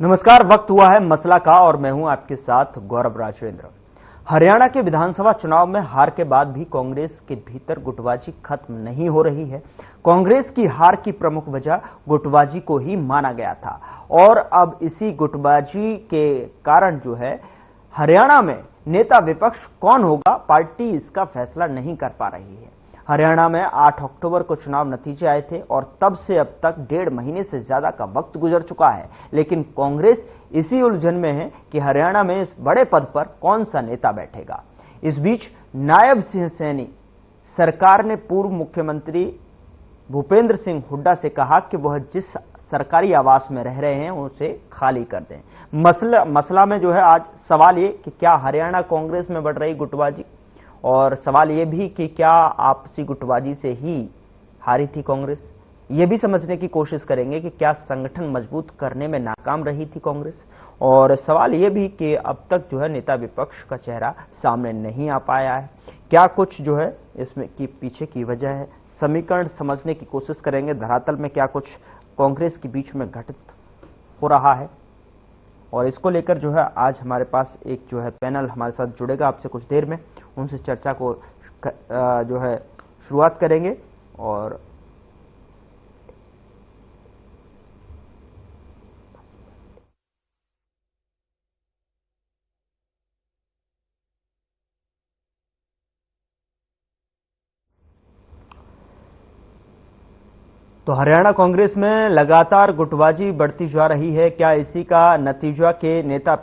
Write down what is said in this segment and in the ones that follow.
नमस्कार, वक्त हुआ है मसला का और मैं हूं आपके साथ गौरव राजेंद्र। हरियाणा के विधानसभा चुनाव में हार के बाद भी कांग्रेस के भीतर गुटबाजी खत्म नहीं हो रही है। कांग्रेस की हार की प्रमुख वजह गुटबाजी को ही माना गया था और अब इसी गुटबाजी के कारण जो है हरियाणा में नेता विपक्ष कौन होगा, पार्टी इसका फैसला नहीं कर पा रही है। हरियाणा में 8 अक्टूबर को चुनाव नतीजे आए थे और तब से अब तक 1.5 महीने से ज्यादा का वक्त गुजर चुका है, लेकिन कांग्रेस इसी उलझन में है कि हरियाणा में इस बड़े पद पर कौन सा नेता बैठेगा। इस बीच नायब सिंह सैनी सरकार ने पूर्व मुख्यमंत्री भूपेंद्र सिंह हुड्डा से कहा कि वह जिस सरकारी आवास में रह रहे हैं उसे खाली कर दें। मसला में जो है आज सवाल ये कि क्या हरियाणा कांग्रेस में बढ़ रही गुटबाजी, और सवाल यह भी कि क्या आपसी गुटबाजी से ही हारी थी कांग्रेस, ये भी समझने की कोशिश करेंगे कि क्या संगठन मजबूत करने में नाकाम रही थी कांग्रेस। और सवाल यह भी कि अब तक जो है नेता विपक्ष का चेहरा सामने नहीं आ पाया है, क्या कुछ जो है इसमें की पीछे की वजह है। समीकरण समझने की कोशिश करेंगे, धरातल में क्या कुछ कांग्रेस के बीच में घटित हो रहा है। और इसको लेकर जो है आज हमारे पास एक जो है पैनल हमारे साथ जुड़ेगा आपसे कुछ देर में, उनसे चर्चा को जो है शुरुआत करेंगे। और तो हरियाणा कांग्रेस में लगातार गुटबाजी बढ़ती जा रही है, क्या इसी का नतीजा के नेता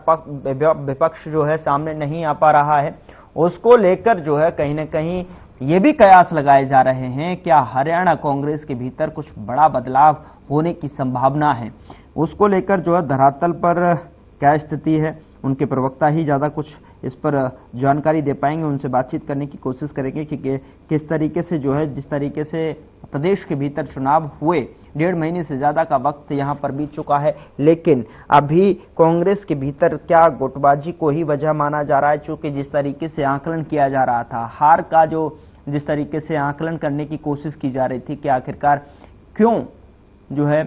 विपक्ष जो है सामने नहीं आ पा रहा है, उसको लेकर जो है कहीं ना कहीं ये भी कयास लगाए जा रहे हैं क्या हरियाणा कांग्रेस के भीतर कुछ बड़ा बदलाव होने की संभावना है। उसको लेकर जो है धरातल पर क्या स्थिति है, उनके प्रवक्ता ही ज्यादा कुछ इस पर जानकारी दे पाएंगे, उनसे बातचीत करने की कोशिश करेंगे कि किस तरीके से जो है जिस तरीके से प्रदेश के भीतर चुनाव हुए 1.5 महीने से ज्यादा का वक्त यहां पर बीत चुका है, लेकिन अभी कांग्रेस के भीतर क्या गुटबाजी को ही वजह माना जा रहा है। चूंकि जिस तरीके से आकलन किया जा रहा था, हार का जो जिस तरीके से आकलन करने की कोशिश की जा रही थी कि आखिरकार क्यों जो है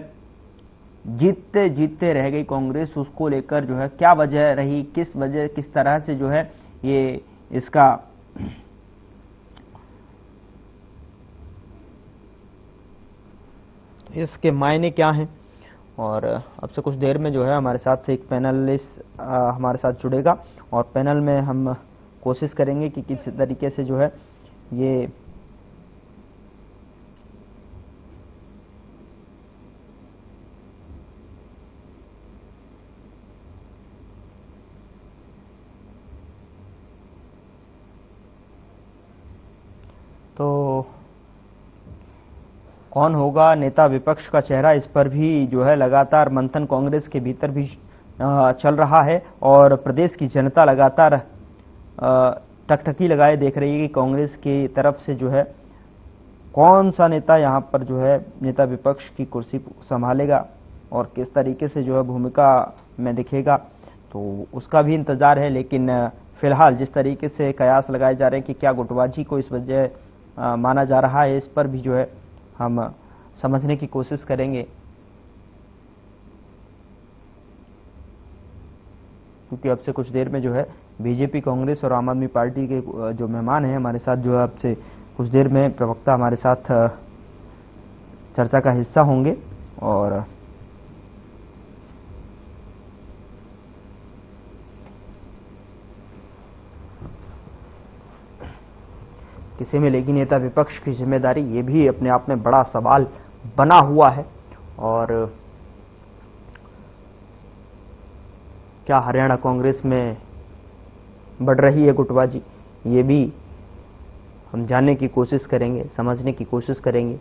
जीतते जीतते रह गई कांग्रेस, उसको लेकर जो है क्या वजह रही, किस तरह से जो है ये इसका इसके मायने क्या हैं। और अब से कुछ देर में जो है हमारे साथ एक पैनलिस्ट हमारे साथ जुड़ेगा और पैनल में हम कोशिश करेंगे कि किस तरीके से जो है ये तो कौन होगा नेता विपक्ष का चेहरा, इस पर भी जो है लगातार मंथन कांग्रेस के भीतर भी चल रहा है और प्रदेश की जनता लगातार टकटकी लगाए देख रही है कि कांग्रेस की तरफ से जो है कौन सा नेता यहां पर जो है नेता विपक्ष की कुर्सी संभालेगा और किस तरीके से जो है भूमिका में दिखेगा, तो उसका भी इंतजार है। लेकिन फिलहाल जिस तरीके से कयास लगाए जा रहे हैं कि क्या गुटबाजी को इस वजह माना जा रहा है, इस पर भी जो है हम समझने की कोशिश करेंगे, क्योंकि अब से कुछ देर में जो है बीजेपी, कांग्रेस और आम आदमी पार्टी के जो मेहमान हैं हमारे साथ जो है अब से कुछ देर में प्रवक्ता हमारे साथ चर्चा का हिस्सा होंगे। और किसे मिलेगी नेता विपक्ष की जिम्मेदारी, ये भी अपने आप में बड़ा सवाल बना हुआ है। और क्या हरियाणा कांग्रेस में बढ़ रही है गुटबाजी, ये भी हम जानने की कोशिश करेंगे, समझने की कोशिश करेंगे।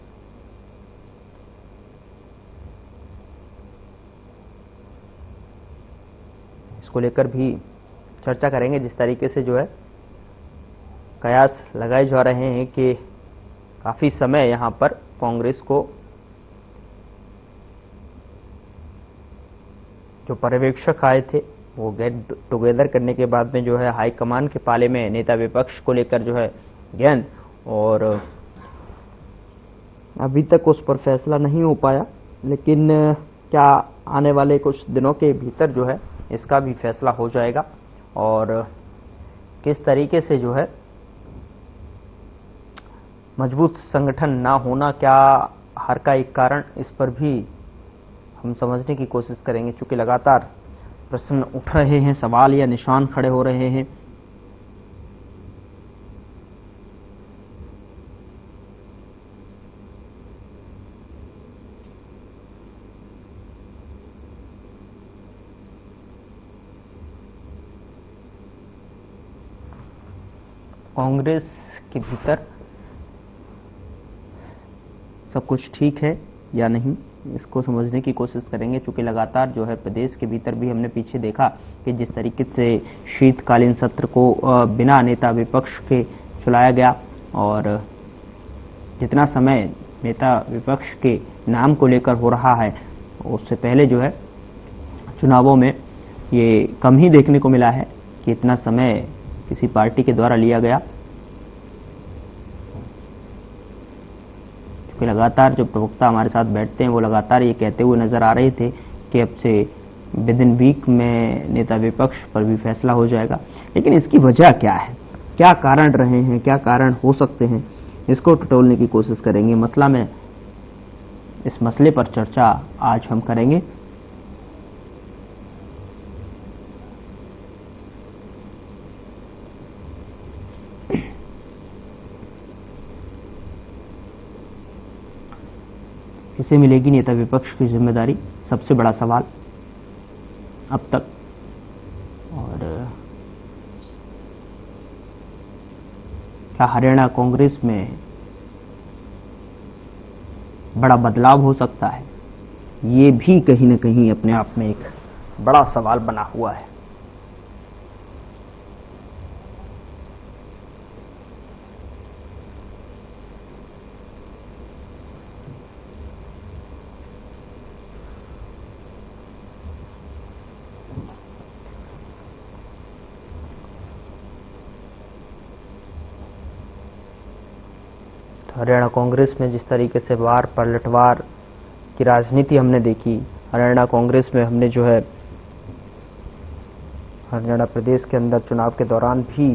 इसको लेकर भी चर्चा करेंगे। जिस तरीके से जो है कयास लगाए जा रहे हैं कि काफी समय यहां पर कांग्रेस को जो पर्यवेक्षक आए थे वो गेट टुगेदर करने के बाद में जो है हाईकमान के पाले में नेता विपक्ष को लेकर जो है गेंद, और अभी तक उस पर फैसला नहीं हो पाया। लेकिन क्या आने वाले कुछ दिनों के भीतर जो है इसका भी फैसला हो जाएगा और किस तरीके से जो है मजबूत संगठन ना होना क्या हार का एक कारण, इस पर भी हम समझने की कोशिश करेंगे। चूंकि लगातार प्रश्न उठ रहे हैं, सवाल या निशान खड़े हो रहे हैं। कांग्रेस के भीतर सब कुछ ठीक है या नहीं, इसको समझने की कोशिश करेंगे। चूंकि लगातार जो है प्रदेश के भीतर भी हमने पीछे देखा कि जिस तरीके से शीतकालीन सत्र को बिना नेता विपक्ष के चलाया गया और जितना समय नेता विपक्ष के नाम को लेकर हो रहा है उससे पहले जो है चुनावों में ये कम ही देखने को मिला है कि इतना समय किसी पार्टी के द्वारा लिया गया। क्योंकि लगातार जो प्रवक्ता हमारे साथ बैठते हैं वो लगातार ये कहते हुए नजर आ रहे थे कि अब से विद इन वीक में नेता विपक्ष पर भी फैसला हो जाएगा। लेकिन इसकी वजह क्या है, क्या कारण रहे हैं, क्या कारण हो सकते हैं, इसको टटोलने की कोशिश करेंगे। मसला में इस मसले पर चर्चा आज हम करेंगे। किसे मिलेगी नेता विपक्ष की जिम्मेदारी, सबसे बड़ा सवाल अब तक। और क्या हरियाणा कांग्रेस में बड़ा बदलाव हो सकता है, ये भी कहीं ना कहीं अपने आप में एक बड़ा सवाल बना हुआ है। हरियाणा कांग्रेस में जिस तरीके से वार पलटवार की राजनीति हमने देखी, हरियाणा कांग्रेस में हमने जो है हरियाणा प्रदेश के अंदर चुनाव के दौरान भी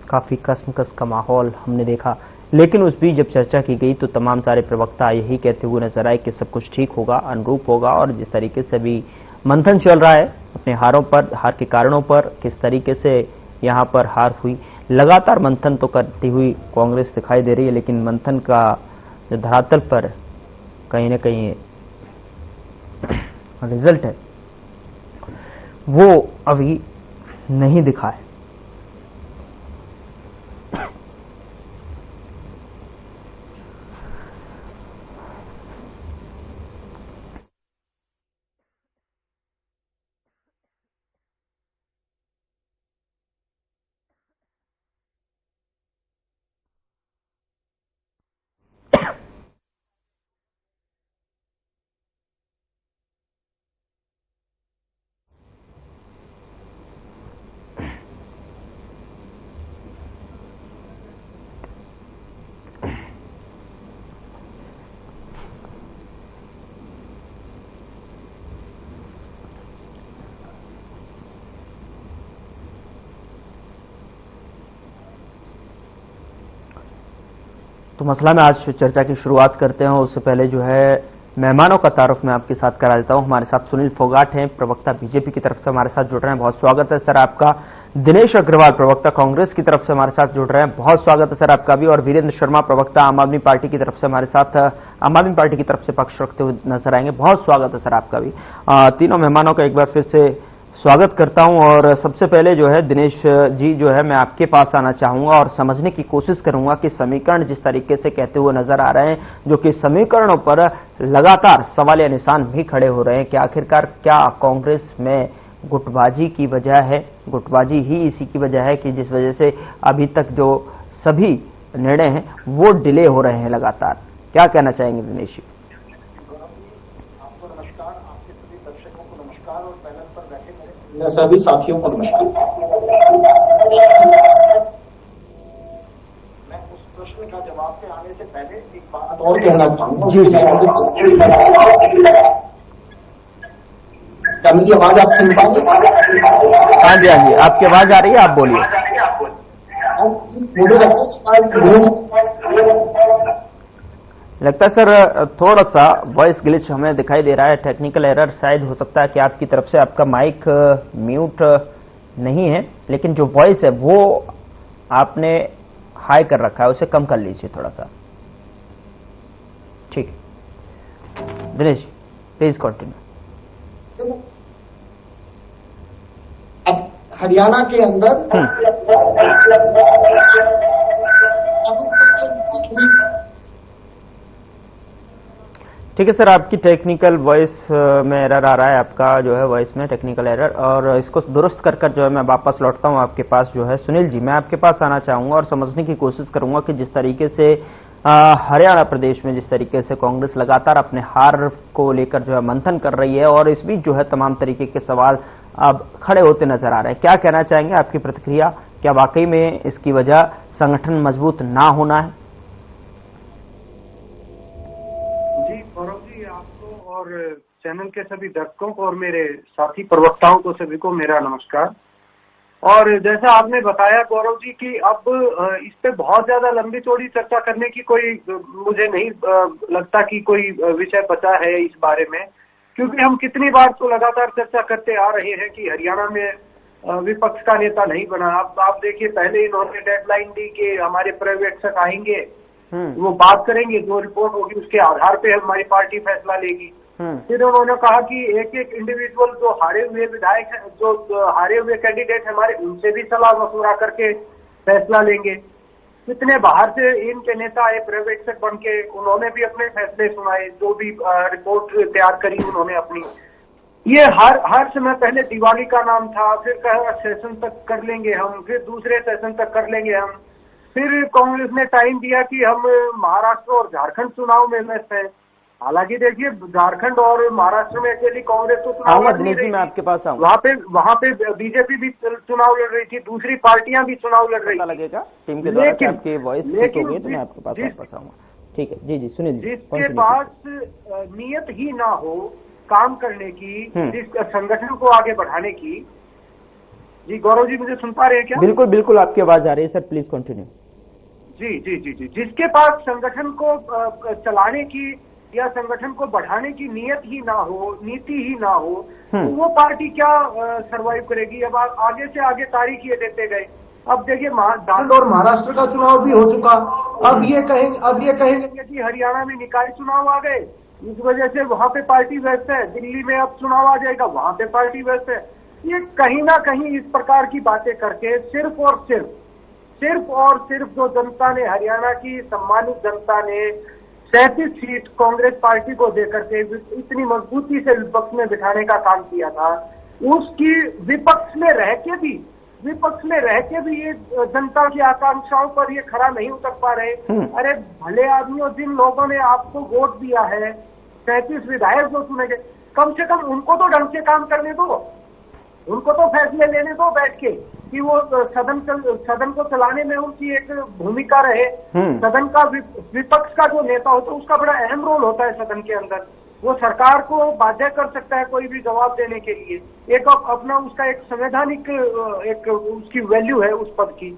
काफी कसमकस का माहौल हमने देखा। लेकिन उस बीच जब चर्चा की गई तो तमाम सारे प्रवक्ता यही कहते हुए नजर आए कि सब कुछ ठीक होगा, अनुरूप होगा। और जिस तरीके से भी मंथन चल रहा है अपने हारों पर, हार के कारणों पर, किस तरीके से यहां पर हार हुई, लगातार मंथन तो करती हुई कांग्रेस दिखाई दे रही है। लेकिन मंथन का जो धरातल पर कहीं ना कहीं रिजल्ट है वो अभी नहीं दिखा है। तो मसला में आज चर्चा की शुरुआत करते हैं। उससे पहले जो है मेहमानों का तारुफ मैं आपके साथ करा देता हूं। हमारे साथ सुनील फोगाट हैं, प्रवक्ता बीजेपी की तरफ से हमारे साथ जुड़ रहे हैं, बहुत स्वागत है सर आपका। दिनेश अग्रवाल प्रवक्ता कांग्रेस की तरफ से हमारे साथ जुड़ रहे हैं, बहुत स्वागत है सर आपका भी। और वीरेंद्र शर्मा प्रवक्ता आम आदमी पार्टी की तरफ से हमारे साथ आम आदमी पार्टी की तरफ से पक्ष रखते हुए नजर आएंगे, बहुत स्वागत है सर आपका भी। तीनों मेहमानों का एक बार फिर से स्वागत करता हूं। और सबसे पहले जो है दिनेश जी जो है मैं आपके पास आना चाहूंगा और समझने की कोशिश करूंगा कि समीकरण जिस तरीके से कहते हुए नजर आ रहे हैं, जो कि समीकरणों पर लगातार सवाल या निशान भी खड़े हो रहे हैं कि आखिरकार क्या कांग्रेस में गुटबाजी की वजह है, गुटबाजी ही इसी की वजह है कि जिस वजह से अभी तक जो सभी निर्णय हैं वो डिले हो रहे हैं लगातार। क्या कहना चाहेंगे दिनेश जी? सभी साथियों को नमस्कार। मैं उस प्रश्न का जवाब पे आने से पहले एक बात और कहना चाहूंगा। क्या मेरी आवाज आप सुन पा रहे हैं? हाँ जी, आपकी आवाज आ रही है, आप बोलिए। मुझे लगता है सर थोड़ा सा वॉइस ग्लिच हमें दिखाई दे रहा है, टेक्निकल एरर शायद हो सकता है कि आपकी तरफ से आपका माइक म्यूट नहीं है, लेकिन जो वॉइस है वो आपने हाई कर रखा है, उसे कम कर लीजिए थोड़ा सा। ठीक है दिनेश, प्लीज कंटिन्यू। अब हरियाणा के अंदर ठीक है सर, आपकी टेक्निकल वॉइस में एरर आ रहा है, आपका जो है वॉइस में टेक्निकल एरर, और इसको दुरुस्त कर जो है मैं वापस लौटता हूं आपके पास। जो है सुनील जी, मैं आपके पास आना चाहूंगा और समझने की कोशिश करूंगा कि जिस तरीके से हरियाणा प्रदेश में जिस तरीके से कांग्रेस लगातार अपने हार को लेकर जो है मंथन कर रही है, और इस बीच जो है तमाम तरीके के सवाल अब खड़े होते नजर आ रहे हैं, क्या कहना चाहेंगे? आपकी प्रतिक्रिया, क्या वाकई में इसकी वजह संगठन मजबूत ना होना है? गौरव जी, आपको और चैनल के सभी दर्शकों को और मेरे साथी प्रवक्ताओं को सभी को मेरा नमस्कार। और जैसा आपने बताया गौरव जी कि अब इस पे बहुत ज्यादा लंबी चौड़ी चर्चा करने की कोई मुझे नहीं लगता कि कोई विषय बचा है इस बारे में, क्योंकि हम कितनी बार तो लगातार चर्चा करते आ रहे हैं कि हरियाणा में विपक्ष का नेता नहीं बना। अब आप देखिए, पहले इन्होंने डेडलाइन दी कि हमारे पर्यवेक्षक आएंगे, वो बात करेंगे, जो रिपोर्ट होगी उसके आधार पे हमारी पार्टी फैसला लेगी। फिर उन्होंने कहा कि एक एक इंडिविजुअल जो हारे हुए विधायक हैं, जो हारे हुए कैंडिडेट हमारे, उनसे भी सलाह मशवरा करके फैसला लेंगे। कितने बाहर से इनके नेता आए पर्यवेक्षक बन के, उन्होंने भी अपने फैसले सुनाए, जो भी रिपोर्ट तैयार करी उन्होंने अपनी। ये हर समय पहले दिवाली का नाम था, फिर कहा सेशन तक कर लेंगे हम, फिर दूसरे सेशन तक कर लेंगे हम, फिर कांग्रेस ने टाइम दिया कि हम महाराष्ट्र और झारखंड चुनाव में व्यस्त हैं। हालांकि देखिए, झारखंड और महाराष्ट्र में अकेली कांग्रेस तो चुनाव लड़ नहीं रही, मैं आपके पास आऊं। वहाँ पे बीजेपी भी चुनाव लड़ रही थी, दूसरी पार्टियां भी चुनाव लड़ रही थी। लगेगा टीम के द्वारा कि आपकी वॉइस ठीक हो गई तो मैं आपके पास वापस आऊंगा। ठीक है, जी सुनील जी। जिसके पास नियत ही ना हो काम करने की, जिस संगठन को आगे बढ़ाने की। जी गौरव जी, मुझे सुन पा रहे हैं क्या? बिल्कुल बिल्कुल, आपकी आवाज आ रही है सर, प्लीज कंटिन्यू। जी, जिसके पास संगठन को चलाने की या संगठन को बढ़ाने की नियत ही ना हो, नीति ही ना हो, तो वो पार्टी क्या सरवाइव करेगी? अब आगे से आगे तारीख ये देते गए। अब देखिए, झारखंड और महाराष्ट्र का चुनाव भी हो चुका, अब ये कहेंगे कि हरियाणा में निकाय चुनाव आ गए, इस वजह से वहां पे पार्टी व्यस्त है, दिल्ली में अब चुनाव आ जाएगा, वहां पे पार्टी व्यस्त है। ये कहीं ना कहीं इस प्रकार की बातें करके सिर्फ और सिर्फ जो जनता ने, हरियाणा की सम्मानित जनता ने 37 सीट कांग्रेस पार्टी को देकर के इतनी मजबूती से विपक्ष में बिठाने का काम किया था, उसकी विपक्ष में रह के भी ये जनता की आकांक्षाओं पर ये खरा नहीं उतर पा रहे। अरे भले आदमियों, जिन लोगों ने आपको वोट दिया है, 37 विधायक जो चुने गए, कम से कम उनको तो ढंग से काम करने दो, उनको तो फैसले लेने दो बैठ के, कि वो सदन को चलाने में उनकी एक भूमिका रहे। सदन का विपक्ष का जो नेता होता है उसका बड़ा अहम रोल होता है सदन के अंदर। वो सरकार को बाध्य कर सकता है कोई भी जवाब देने के लिए, एक अपना उसका एक संवैधानिक एक उसकी वैल्यू है उस पद की।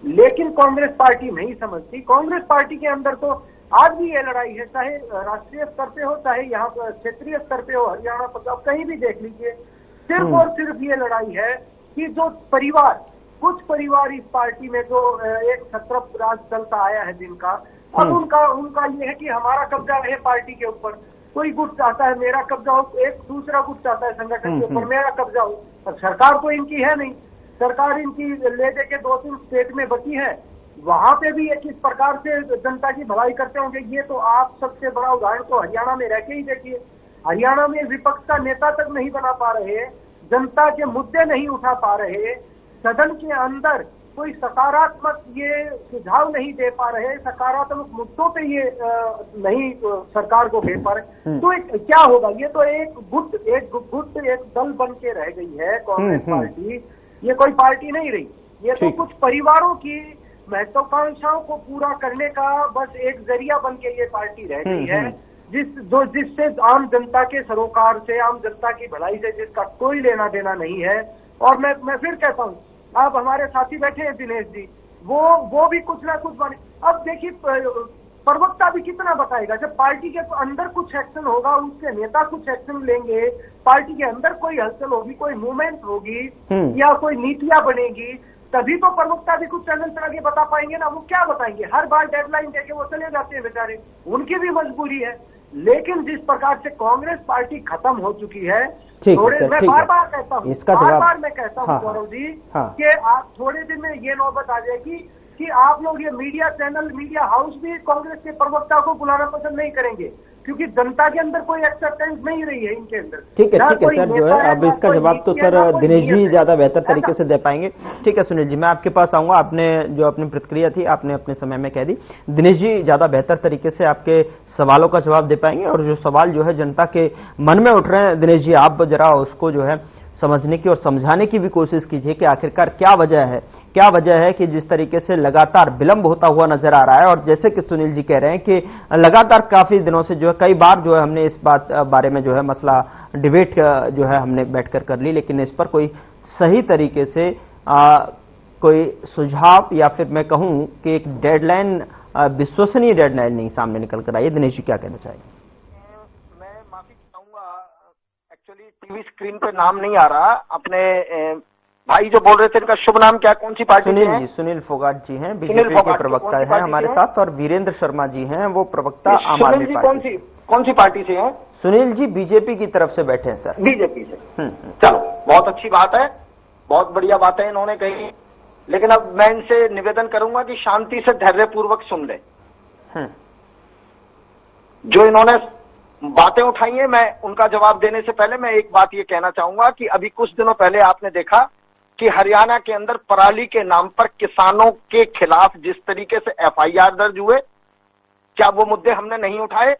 लेकिन कांग्रेस पार्टी नहीं समझती। कांग्रेस पार्टी के अंदर तो आज भी ये लड़ाई है, चाहे राष्ट्रीय स्तर पे हो, चाहे यहाँ पर क्षेत्रीय स्तर पे हो, हरियाणा, पंजाब, कहीं भी देख लीजिए, सिर्फ और सिर्फ ये लड़ाई है कि जो कुछ परिवार इस पार्टी में जो एक छत्रप राज चलता आया है जिनका, अब उनका ये है कि हमारा कब्जा रहे पार्टी के ऊपर। कोई गुट चाहता है मेरा कब्जा हो, एक दूसरा गुट चाहता है संगठन के ऊपर मेरा कब्जा हो। और सरकार तो इनकी है नहीं, सरकार इनकी ले दे के 2-3 स्टेट में बची है, वहां पे भी ये किस प्रकार से जनता की भलाई करते होंगे, ये तो आप सबसे बड़ा उदाहरण तो हरियाणा में रह के ही देखिए। हरियाणा में विपक्ष का नेता तक नहीं बना पा रहे, जनता के मुद्दे नहीं उठा पा रहे, सदन के अंदर कोई सकारात्मक ये सुझाव नहीं दे पा रहे, सकारात्मक मुद्दों पे ये नहीं सरकार को भेज पा रहे, तो क्या होगा? ये तो एक दल बन के रह गई है कांग्रेस पार्टी। ये कोई पार्टी नहीं रही, ये तो कुछ परिवारों की महत्वाकांक्षाओं को पूरा करने का बस एक जरिया बन के ये पार्टी रह गई है, जिससे आम जनता के सरोकार से, आम जनता की भलाई से जिसका कोई लेना देना नहीं है। और मैं फिर कहता हूँ, अब हमारे साथी बैठे हैं दिनेश जी, वो भी कुछ ना कुछ बने। अब देखिए प्रवक्ता भी कितना बताएगा, जब पार्टी के अंदर कुछ एक्शन होगा, उसके नेता कुछ एक्शन लेंगे, पार्टी के अंदर कोई हलचल होगी, कोई मूवमेंट होगी या कोई नीतियां बनेगी, तभी तो प्रवक्ता भी कुछ चैनल पर आगे बता पाएंगे ना। वो क्या बताएंगे, हर बार डेडलाइन देके वो चले जाते हैं बेचारे, उनकी भी मजबूरी है। लेकिन जिस प्रकार से कांग्रेस पार्टी खत्म हो चुकी है, मैं बार बार कहता हूँ, बार मैं कहता हूँ गौरव जी, कि आप थोड़े दिन में ये नौबत आ जाएगी कि आप लोग ये मीडिया चैनल, मीडिया हाउस भी कांग्रेस के प्रवक्ता को बुलाना पसंद नहीं करेंगे, क्योंकि जनता के अंदर कोई एक्सेप्टेंस नहीं रही है इनके अंदर। ठीक है सर, जो है अब इसका जवाब तो सर दिनेश जी ज्यादा बेहतर तरीके से दे पाएंगे। ठीक है सुनील जी, मैं आपके पास आऊंगा। आपने जो अपनी प्रतिक्रिया थी आपने अपने समय में कह दी। दिनेश जी ज्यादा बेहतर तरीके से आपके सवालों का जवाब दे पाएंगे, और जो सवाल जो है जनता के मन में उठ रहे हैं, दिनेश जी आप जरा उसको जो है समझने की और समझाने की भी कोशिश कीजिए कि आखिरकार क्या वजह है कि जिस तरीके से लगातार विलंब होता हुआ नजर आ रहा है। और जैसे कि सुनील जी कह रहे हैं कि लगातार काफी दिनों से जो है कई बार जो है हमने इस बात बारे में जो है मसला डिबेट जो है हमने बैठकर कर ली, लेकिन इस पर कोई सही तरीके से कोई सुझाव या फिर मैं कहूं कि एक डेडलाइन, विश्वसनीय डेडलाइन नहीं सामने निकल कर आई है। दिनेश जी क्या कहना चाहेंगे? मैं माफी चाहूंगा, एक्चुअली टीवी स्क्रीन पे नाम नहीं आ रहा। अपने भाई जो बोल रहे थे इनका शुभ नाम क्या, कौन सी पार्टी सुनील जी, सुनील फोगाट जी हैं, बीजेपी के प्रवक्ता हैं हमारे साथ, और वीरेंद्र शर्मा जी हैं, वो प्रवक्ता आम आदमी पार्टी। कौन सी पार्टी से हैं? सुनील जी बीजेपी की तरफ से बैठे हैं सर। बीजेपी से। चलो बहुत अच्छी बात है, बहुत बढ़िया बात है इन्होंने कही। लेकिन अब मैं इनसे निवेदन करूंगा कि शांति से धैर्यपूर्वक सुन ले। जो इन्होंने बातें उठाई हैं, मैं उनका जवाब देने से पहले मैं एक बात ये कहना चाहूंगा कि अभी कुछ दिनों पहले आपने देखा कि हरियाणा के अंदर पराली के नाम पर किसानों के खिलाफ जिस तरीके से एफआईआर दर्ज हुए, क्या वो मुद्दे हमने नहीं उठाए?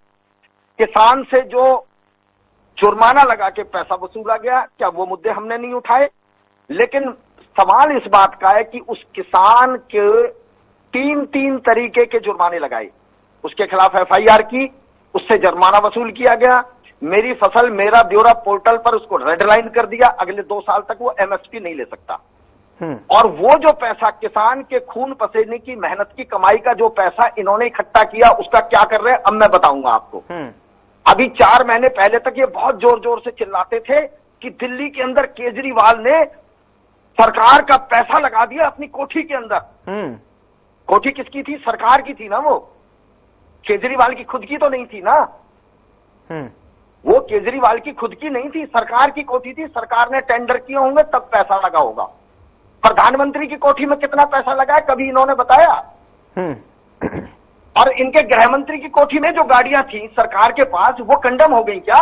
किसान से जो जुर्माना लगा के पैसा वसूला गया, क्या वो मुद्दे हमने नहीं उठाए? लेकिन सवाल इस बात का है कि उस किसान के तीन तरीके के जुर्माने लगाए, उसके खिलाफ एफआईआर की, उससे जुर्माना वसूल किया गया, मेरी फसल मेरा ब्यौरा पोर्टल पर उसको रेड लाइन कर दिया, अगले 2 साल तक वो एमएसपी नहीं ले सकता। और वो जो पैसा किसान के खून पसीने की मेहनत की कमाई का जो पैसा इन्होंने इकट्ठा किया, उसका क्या कर रहे हैं अब मैं बताऊंगा आपको। अभी 4 महीने पहले तक ये बहुत जोर जोर से चिल्लाते थे कि दिल्ली के अंदर केजरीवाल ने सरकार का पैसा लगा दिया अपनी कोठी के अंदर। कोठी किसकी थी? सरकार की थी ना, वो केजरीवाल की खुद की तो नहीं थी ना। वो केजरीवाल की खुद की नहीं थी, सरकार की कोठी थी। सरकार ने टेंडर किए होंगे तब पैसा लगा होगा। प्रधानमंत्री की कोठी में कितना पैसा लगा है कभी इन्होंने बताया? और इनके गृह मंत्री की कोठी में जो गाड़ियां थी सरकार के पास, वो कंडम हो गई क्या?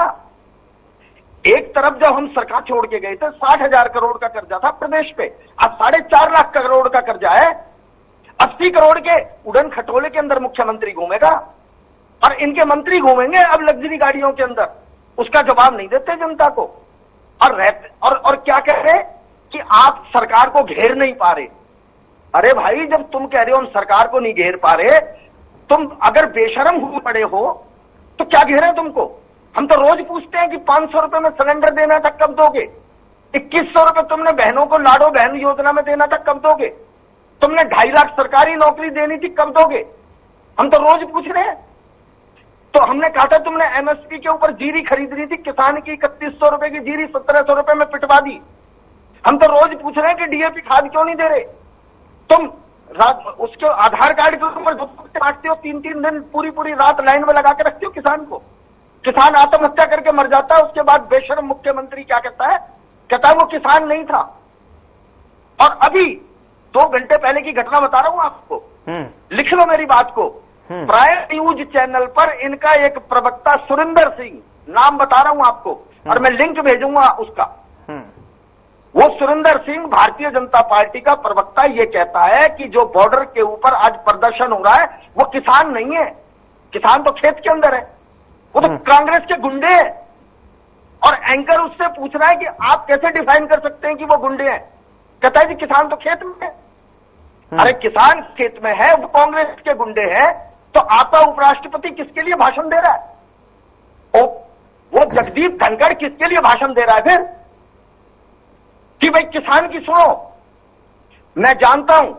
एक तरफ जब हम सरकार छोड़ के गए थे 60,000 करोड़ का कर्जा था प्रदेश पे, अब 4.5 लाख करोड़ का कर्जा है। 80 करोड़ के उड़न खटोले के अंदर मुख्यमंत्री घूमेगा और इनके मंत्री घूमेंगे अब लग्जरी गाड़ियों के अंदर। उसका जवाब नहीं देते जनता को। और क्या कह रहे कि आप सरकार को घेर नहीं पा रहे। अरे भाई, जब तुम कह रहे हो हम सरकार को नहीं घेर पा रहे, तुम अगर बेशरम हुए पड़े हो तो क्या घेरे तुमको? हम तो रोज पूछते हैं कि 500 रुपए में सिलेंडर देना था, कब दोगे? 2100 रुपए तुमने बहनों को लाडो बहन योजना में देना था, कब दोगे? तुमने 2.5 लाख सरकारी नौकरी देनी थी, कब दोगे? हम तो रोज पूछ रहे हैं। तो हमने कहा था तुमने एमएसपी के ऊपर जीरी खरीदनी थी, किसान की 3100 रुपए की जीरी 1700 रुपए में पिटवा दी। हम तो रोज पूछ रहे हैं कि डीएपी खाद क्यों नहीं दे रहे? तुम उसके आधार कार्ड के ऊपर बांटते हो, 3-3 दिन पूरी रात लाइन में लगा के रखते हो किसान को। किसान आत्महत्या करके मर जाता है, उसके बाद बेशर्म मुख्यमंत्री क्या कहता है? कहता है वो किसान नहीं था। और अभी 2 घंटे पहले की घटना बता रहा हूं आपको, लिख लो मेरी बात को। प्राइम न्यूज चैनल पर इनका एक प्रवक्ता सुरिंदर सिंह, नाम बता रहा हूं आपको और मैं लिंक भेजूंगा उसका। वो सुरिंदर सिंह भारतीय जनता पार्टी का प्रवक्ता ये कहता है कि जो बॉर्डर के ऊपर आज प्रदर्शन हो रहा है वो किसान नहीं है, किसान तो खेत के अंदर है, वो तो कांग्रेस के गुंडे हैं। और एंकर उससे पूछ रहा है कि आप कैसे डिफाइन कर सकते हैं कि वो गुंडे हैं? कहता है कि किसान तो खेत में है। अरे किसान खेत में है, वो कांग्रेस के गुंडे हैं, तो आपका उपराष्ट्रपति किसके लिए भाषण दे रहा है? वो जगदीप धनखड़ किसके लिए भाषण दे रहा है फिर? कि भाई किसान की सुनो। मैं जानता हूं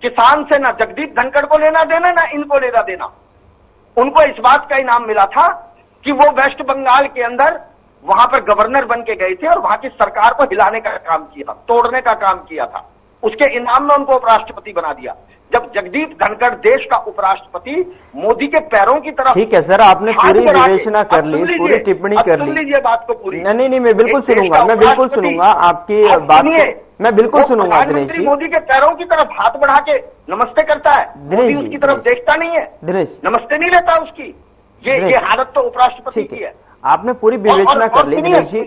किसान से ना जगदीप धनखड़ को लेना देना, ना इनको लेना देना। उनको इस बात का इनाम मिला था कि वो वेस्ट बंगाल के अंदर वहां पर गवर्नर बन के गए थे और वहां की सरकार को हिलाने का काम किया, तोड़ने का काम किया था। उसके इनाम में उनको उपराष्ट्रपति बना दिया। जब जगदीप धनखड़ देश का उपराष्ट्रपति मोदी के पैरों की तरफ, ठीक है सर, आपने पूरी विवेचना कर ली, पूरी टिप्पणी कर ली। सुन लीजिए बात को पूरी। नहीं, मैं बिल्कुल सुनूंगा, मैं बिल्कुल सुनूंगा आपकी बात को, मैं बिल्कुल सुनूंगा। प्रधानमंत्री मोदी के पैरों की तरफ हाथ बढ़ा के नमस्ते करता है, मोदी उसकी तरफ देखता नहीं है, नमस्ते नहीं लेता उसकी। ये हालत तो उपराष्ट्रपति की है। आपने पूरी विवेचना कर ली दिनेश जी।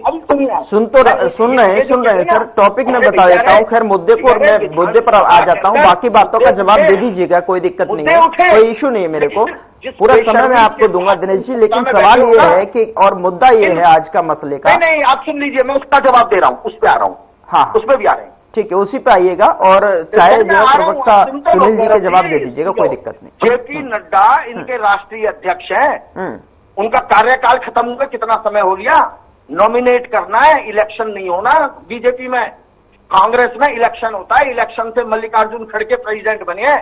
सुन रहे हैं सर, टॉपिक में बता देता हूँ। खैर मुद्दे पर आ जाता हूँ, बाकी बातों का जवाब दे दीजिएगा, कोई दिक्कत नहीं है, कोई इशू नहीं है मेरे को, पूरा समय मैं आपको दूंगा दिनेश जी। लेकिन सवाल ये है कि, और मुद्दा ये है आज का मसले का। नहीं, आप सुन लीजिए, मैं उसका जवाब दे रहा हूँ, उस पर आ रहा हूँ। हाँ, उसमें भी आ रहे हैं। ठीक है, उसी पे आइएगा और चाहे जो है प्रवक्ता सुनील जी का जवाब दे दीजिएगा, कोई दिक्कत नहीं। जेपी नड्डा इनके राष्ट्रीय अध्यक्ष हैं, उनका कार्यकाल खत्म हुए कितना समय हो लिया? नॉमिनेट करना है, इलेक्शन नहीं होना। बीजेपी में, कांग्रेस में इलेक्शन होता है, इलेक्शन से मल्लिकार्जुन खड़गे प्रेसिडेंट बने हैं।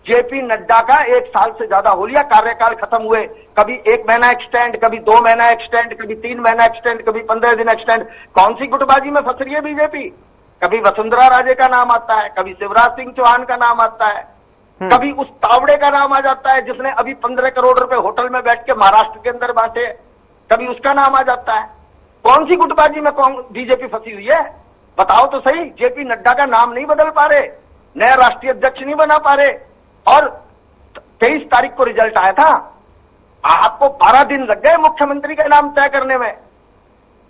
जेपी नड्डा का 1 साल से ज्यादा हो लिया, कार्यकाल खत्म हुए। कभी 1 महीना एक्सटेंड, कभी 2 महीना एक्सटेंड, कभी 3 महीना एक्सटेंड, कभी 15 दिन एक्सटेंड। कौन सी गुटबाजी में फंस रही है बीजेपी? कभी वसुंधरा राजे का नाम आता है, कभी शिवराज सिंह चौहान का नाम आता है, कभी उस तावड़े का नाम आ जाता है जिसने अभी 15 करोड़ रुपए होटल में बैठ के महाराष्ट्र के अंदर बांटे, कभी उसका नाम आ जाता है। कौन सी गुटबाजी में बीजेपी फंसी हुई है? बताओ तो सही। जेपी नड्डा का नाम नहीं बदल पा रहे, नया राष्ट्रीय अध्यक्ष नहीं बना पा रहे, और 23 तारीख को रिजल्ट आया था, आपको 12 दिन लग गए मुख्यमंत्री का नाम तय करने में।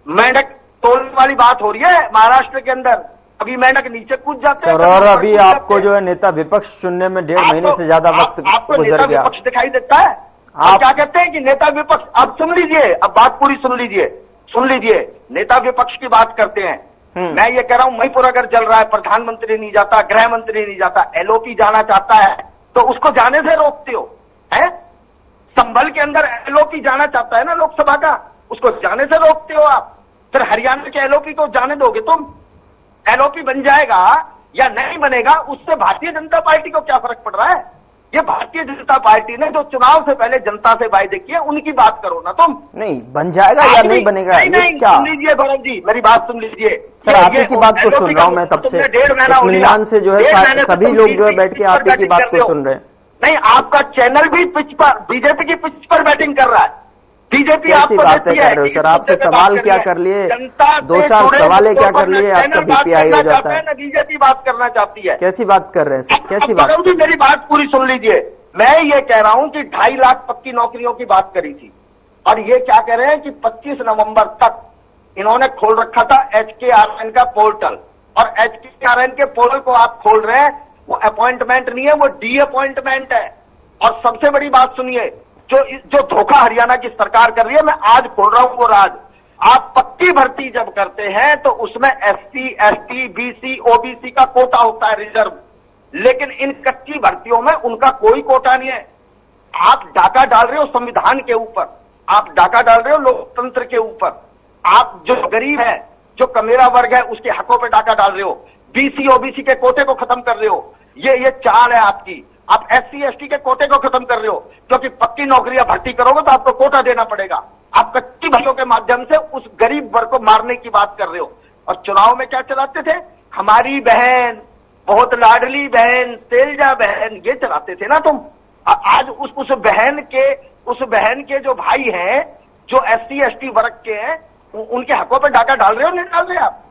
मेंढक तोड़ने वाली बात हो रही है महाराष्ट्र के अंदर, अभी मेंढक नीचे कूद जाते हैं। और अभी आपको जो है नेता विपक्ष चुनने में 1.5 महीने से ज्यादा वक्त आपको गुजर नेता गया। विपक्ष दिखाई देता है? आप क्या कहते हैं कि नेता विपक्ष? अब सुन लीजिए, अब बात पूरी सुन लीजिए। नेता विपक्ष की बात करते हैं, मैं ये कह रहा हूं, मणिपुर अगर चल रहा है, प्रधानमंत्री नहीं जाता, गृह मंत्री नहीं जाता, एलओपी जाना चाहता है तो उसको जाने से रोकते हो, है? संभल के अंदर एलओपी जाना चाहता है ना लोकसभा का, उसको जाने से रोकते हो आप। फिर हरियाणा के एलओपी को जाने दोगे तुम? एलओपी बन जाएगा या नहीं बनेगा, उससे भारतीय जनता पार्टी को क्या फर्क पड़ रहा है? ये भारतीय जनता पार्टी ने जो चुनाव से पहले जनता से वायदे किए, उनकी बात करो ना तुम। नहीं बन जाएगा या नहीं बनेगा? नहीं, सुन लीजिए गौरव जी, मेरी बात सुन लीजिए सर। आपकी की बात को सुन रहा हूं मैं तब से, 1.5 महीना इत्मीनान से जो है सभी लोग जो है बैठ के आपकी की बात को सुन रहे हैं। नहीं, आपका चैनल भी पिच पर, बीजेपी की पिच पर बैटिंग कर रहा है। बीजेपी आपको बातें कर रहे हो सर? आपसे सवाल क्या कर लिए, 2-4 सवाल क्या कर लिए, आपका बीपीआई हो जाता है। बीजेपी बात करना चाहती है। कैसी बात कर रहे हैं सर? कैसी बात? मेरी बात पूरी सुन लीजिए। मैं ये कह रहा हूं कि 2.5 लाख पक्की नौकरियों की बात करी थी, और ये क्या कह रहे हैं कि 25 नवंबर तक इन्होंने खोल रखा था HKRN का पोर्टल, और HKRN के पोर्टल को आप खोल रहे हैं, वो अपॉइंटमेंट नहीं है, वो डी अपॉइंटमेंट है। और सबसे बड़ी बात सुनिए, जो धोखा हरियाणा की सरकार कर रही है, मैं आज खोल रहा हूं वो राज। आप पक्की भर्ती जब करते हैं तो उसमें SC, ST, BC, OBC का कोटा होता है, रिजर्व। लेकिन इन कच्ची भर्तियों में उनका कोई कोटा नहीं है। आप डाका डाल रहे हो संविधान के ऊपर, आप डाका डाल रहे हो लोकतंत्र के ऊपर। आप जो गरीब है, जो कमेरा वर्ग है, उसके हकों पे डाका डाल रहे हो। BC, OBC के कोटे को खत्म कर रहे हो। ये चाल है आपकी। आप SC, ST के कोटे को खत्म कर रहे हो, क्योंकि पक्की नौकरियां भर्ती करोगे तो आपको कोटा देना पड़ेगा। आप कच्ची भर्तियों के माध्यम से उस गरीब वर्ग को मारने की बात कर रहे हो। और चुनाव में क्या चलाते थे? हमारी बहन, बहुत लाडली बहन, तेलजा बहन, ये चलाते थे ना तुम। आज उस बहन के जो भाई हैं, जो SC, ST वर्ग के हैं, उनके हकों पर डाका डाल रहे हो, नहीं डाल रहे आप?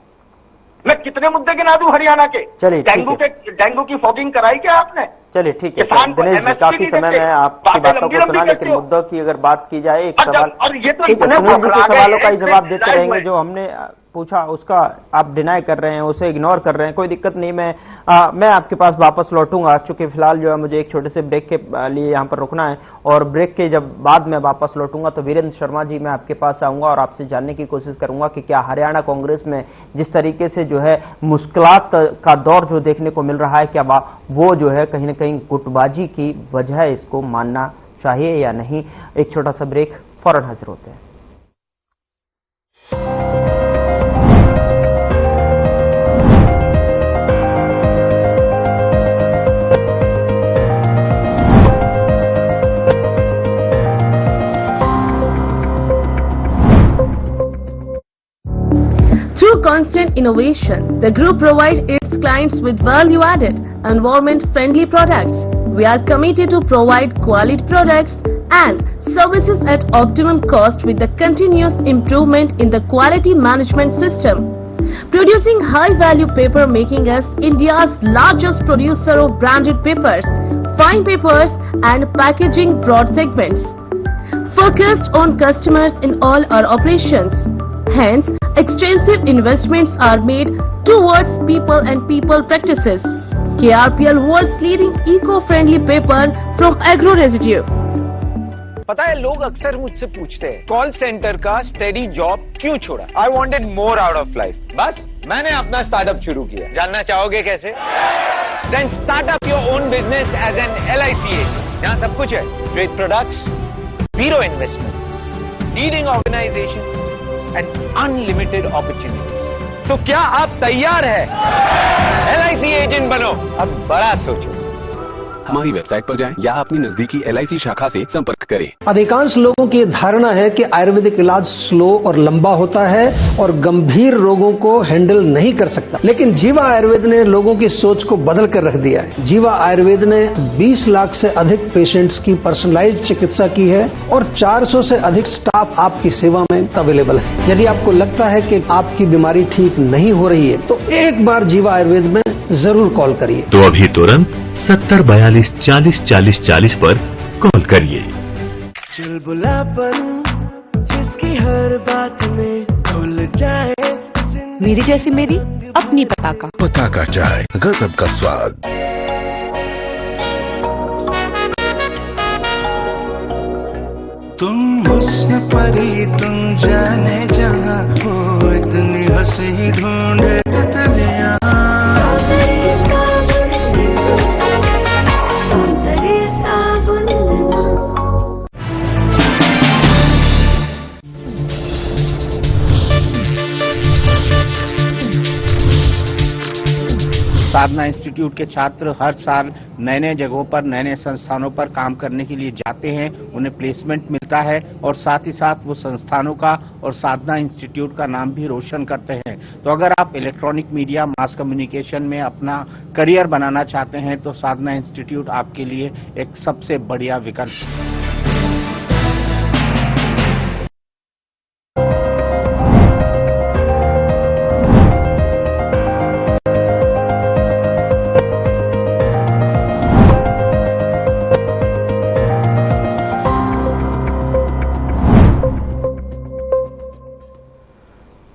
मैं कितने मुद्दे गिना दूं हरियाणा के? चलिए, डेंगू की फॉगिंग कराई क्या आपने? चलिए ठीक है दिनेश जी, काफी समय में आपकी बातों को सुना, लेकिन मुद्दों की अगर बात की जाए, एक सवाल, और ये तो सुनील जी के सवालों का ही जवाब देते रहेंगे। जो हमने पूछा उसका आप डिनाई कर रहे हैं, उसे इग्नोर कर रहे हैं, कोई दिक्कत नहीं। मैं आपके पास वापस लौटूंगा, चूंकि फिलहाल जो है मुझे एक छोटे से ब्रेक के लिए यहाँ पर रुकना है, और ब्रेक के जब बाद में वापस लौटूंगा तो वीरेंद्र शर्मा जी मैं आपके पास आऊंगा और आपसे जानने की कोशिश करूंगा कि क्या हरियाणा कांग्रेस में जिस तरीके से जो है मुश्किलात का दौर जो देखने को मिल रहा है, क्या वो जो है कहीं ना कहीं गुटबाजी की वजह इसको मानना चाहिए या नहीं। एक छोटा सा ब्रेक, फौरन हाजिर होते हैं। constant innovation, the group provides its clients with value-added, environment-friendly products. We are committed to provide quality products and services at optimum cost with the continuous improvement in the quality management system. Producing high-value paper, making us India's largest producer of branded papers, fine papers and packaging broad segments. Focused on customers in all our operations. Hence, extensive investments are made towards people and people practices. KRPL world's leading eco-friendly paper from agro residue. पता है, लोग अक्सर मुझसे पूछते हैं call centre का steady job क्यों छोड़ा? I wanted more out of life. बस मैंने अपना स्टार्टअप शुरू किया। जानना चाहोगे कैसे? Then start up your own business as an LIC agent. यहाँ सब कुछ है, great products, zero investment, leading organisation and unlimited opportunities. तो क्या आप तैयार है? LIC एजेंट बनो, अब बड़ा सोचो। हमारी वेबसाइट पर जाएं या अपनी नजदीकी LIC शाखा से संपर्क करें। अधिकांश लोगों की धारणा है कि आयुर्वेदिक इलाज स्लो और लंबा होता है और गंभीर रोगों को हैंडल नहीं कर सकता, लेकिन जीवा आयुर्वेद ने लोगों की सोच को बदल कर रख दिया है। जीवा आयुर्वेद ने 20 लाख से अधिक पेशेंट्स की पर्सनलाइज्ड चिकित्सा की है और 400 से अधिक स्टाफ आपकी सेवा में अवेलेबल है। यदि आपको लगता है कि आपकी बीमारी ठीक नहीं हो रही है तो एक बार जीवा आयुर्वेद में जरूर कॉल करिए। तो अभी तुरंत 7042 40 40 40 पर कॉल करिए। चुलबुलापन जिसकी हर बात में खुल जाए, मेरी जैसी मेरी अपनी पताका। पताका चाय, गजब का स्वाद। तुम हुस्न परी, तुम जाने जहां हो, इतनी हंसी ढूंढे तितलियां। साधना इंस्टीट्यूट के छात्र हर साल नए नए जगहों पर, नए नए संस्थानों पर काम करने के लिए जाते हैं, उन्हें प्लेसमेंट मिलता है और साथ ही साथ वो संस्थानों का और साधना इंस्टीट्यूट का नाम भी रोशन करते हैं। तो अगर आप इलेक्ट्रॉनिक मीडिया, मास कम्युनिकेशन में अपना करियर बनाना चाहते हैं तो साधना इंस्टीट्यूट आपके लिए एक सबसे बढ़िया विकल्प है।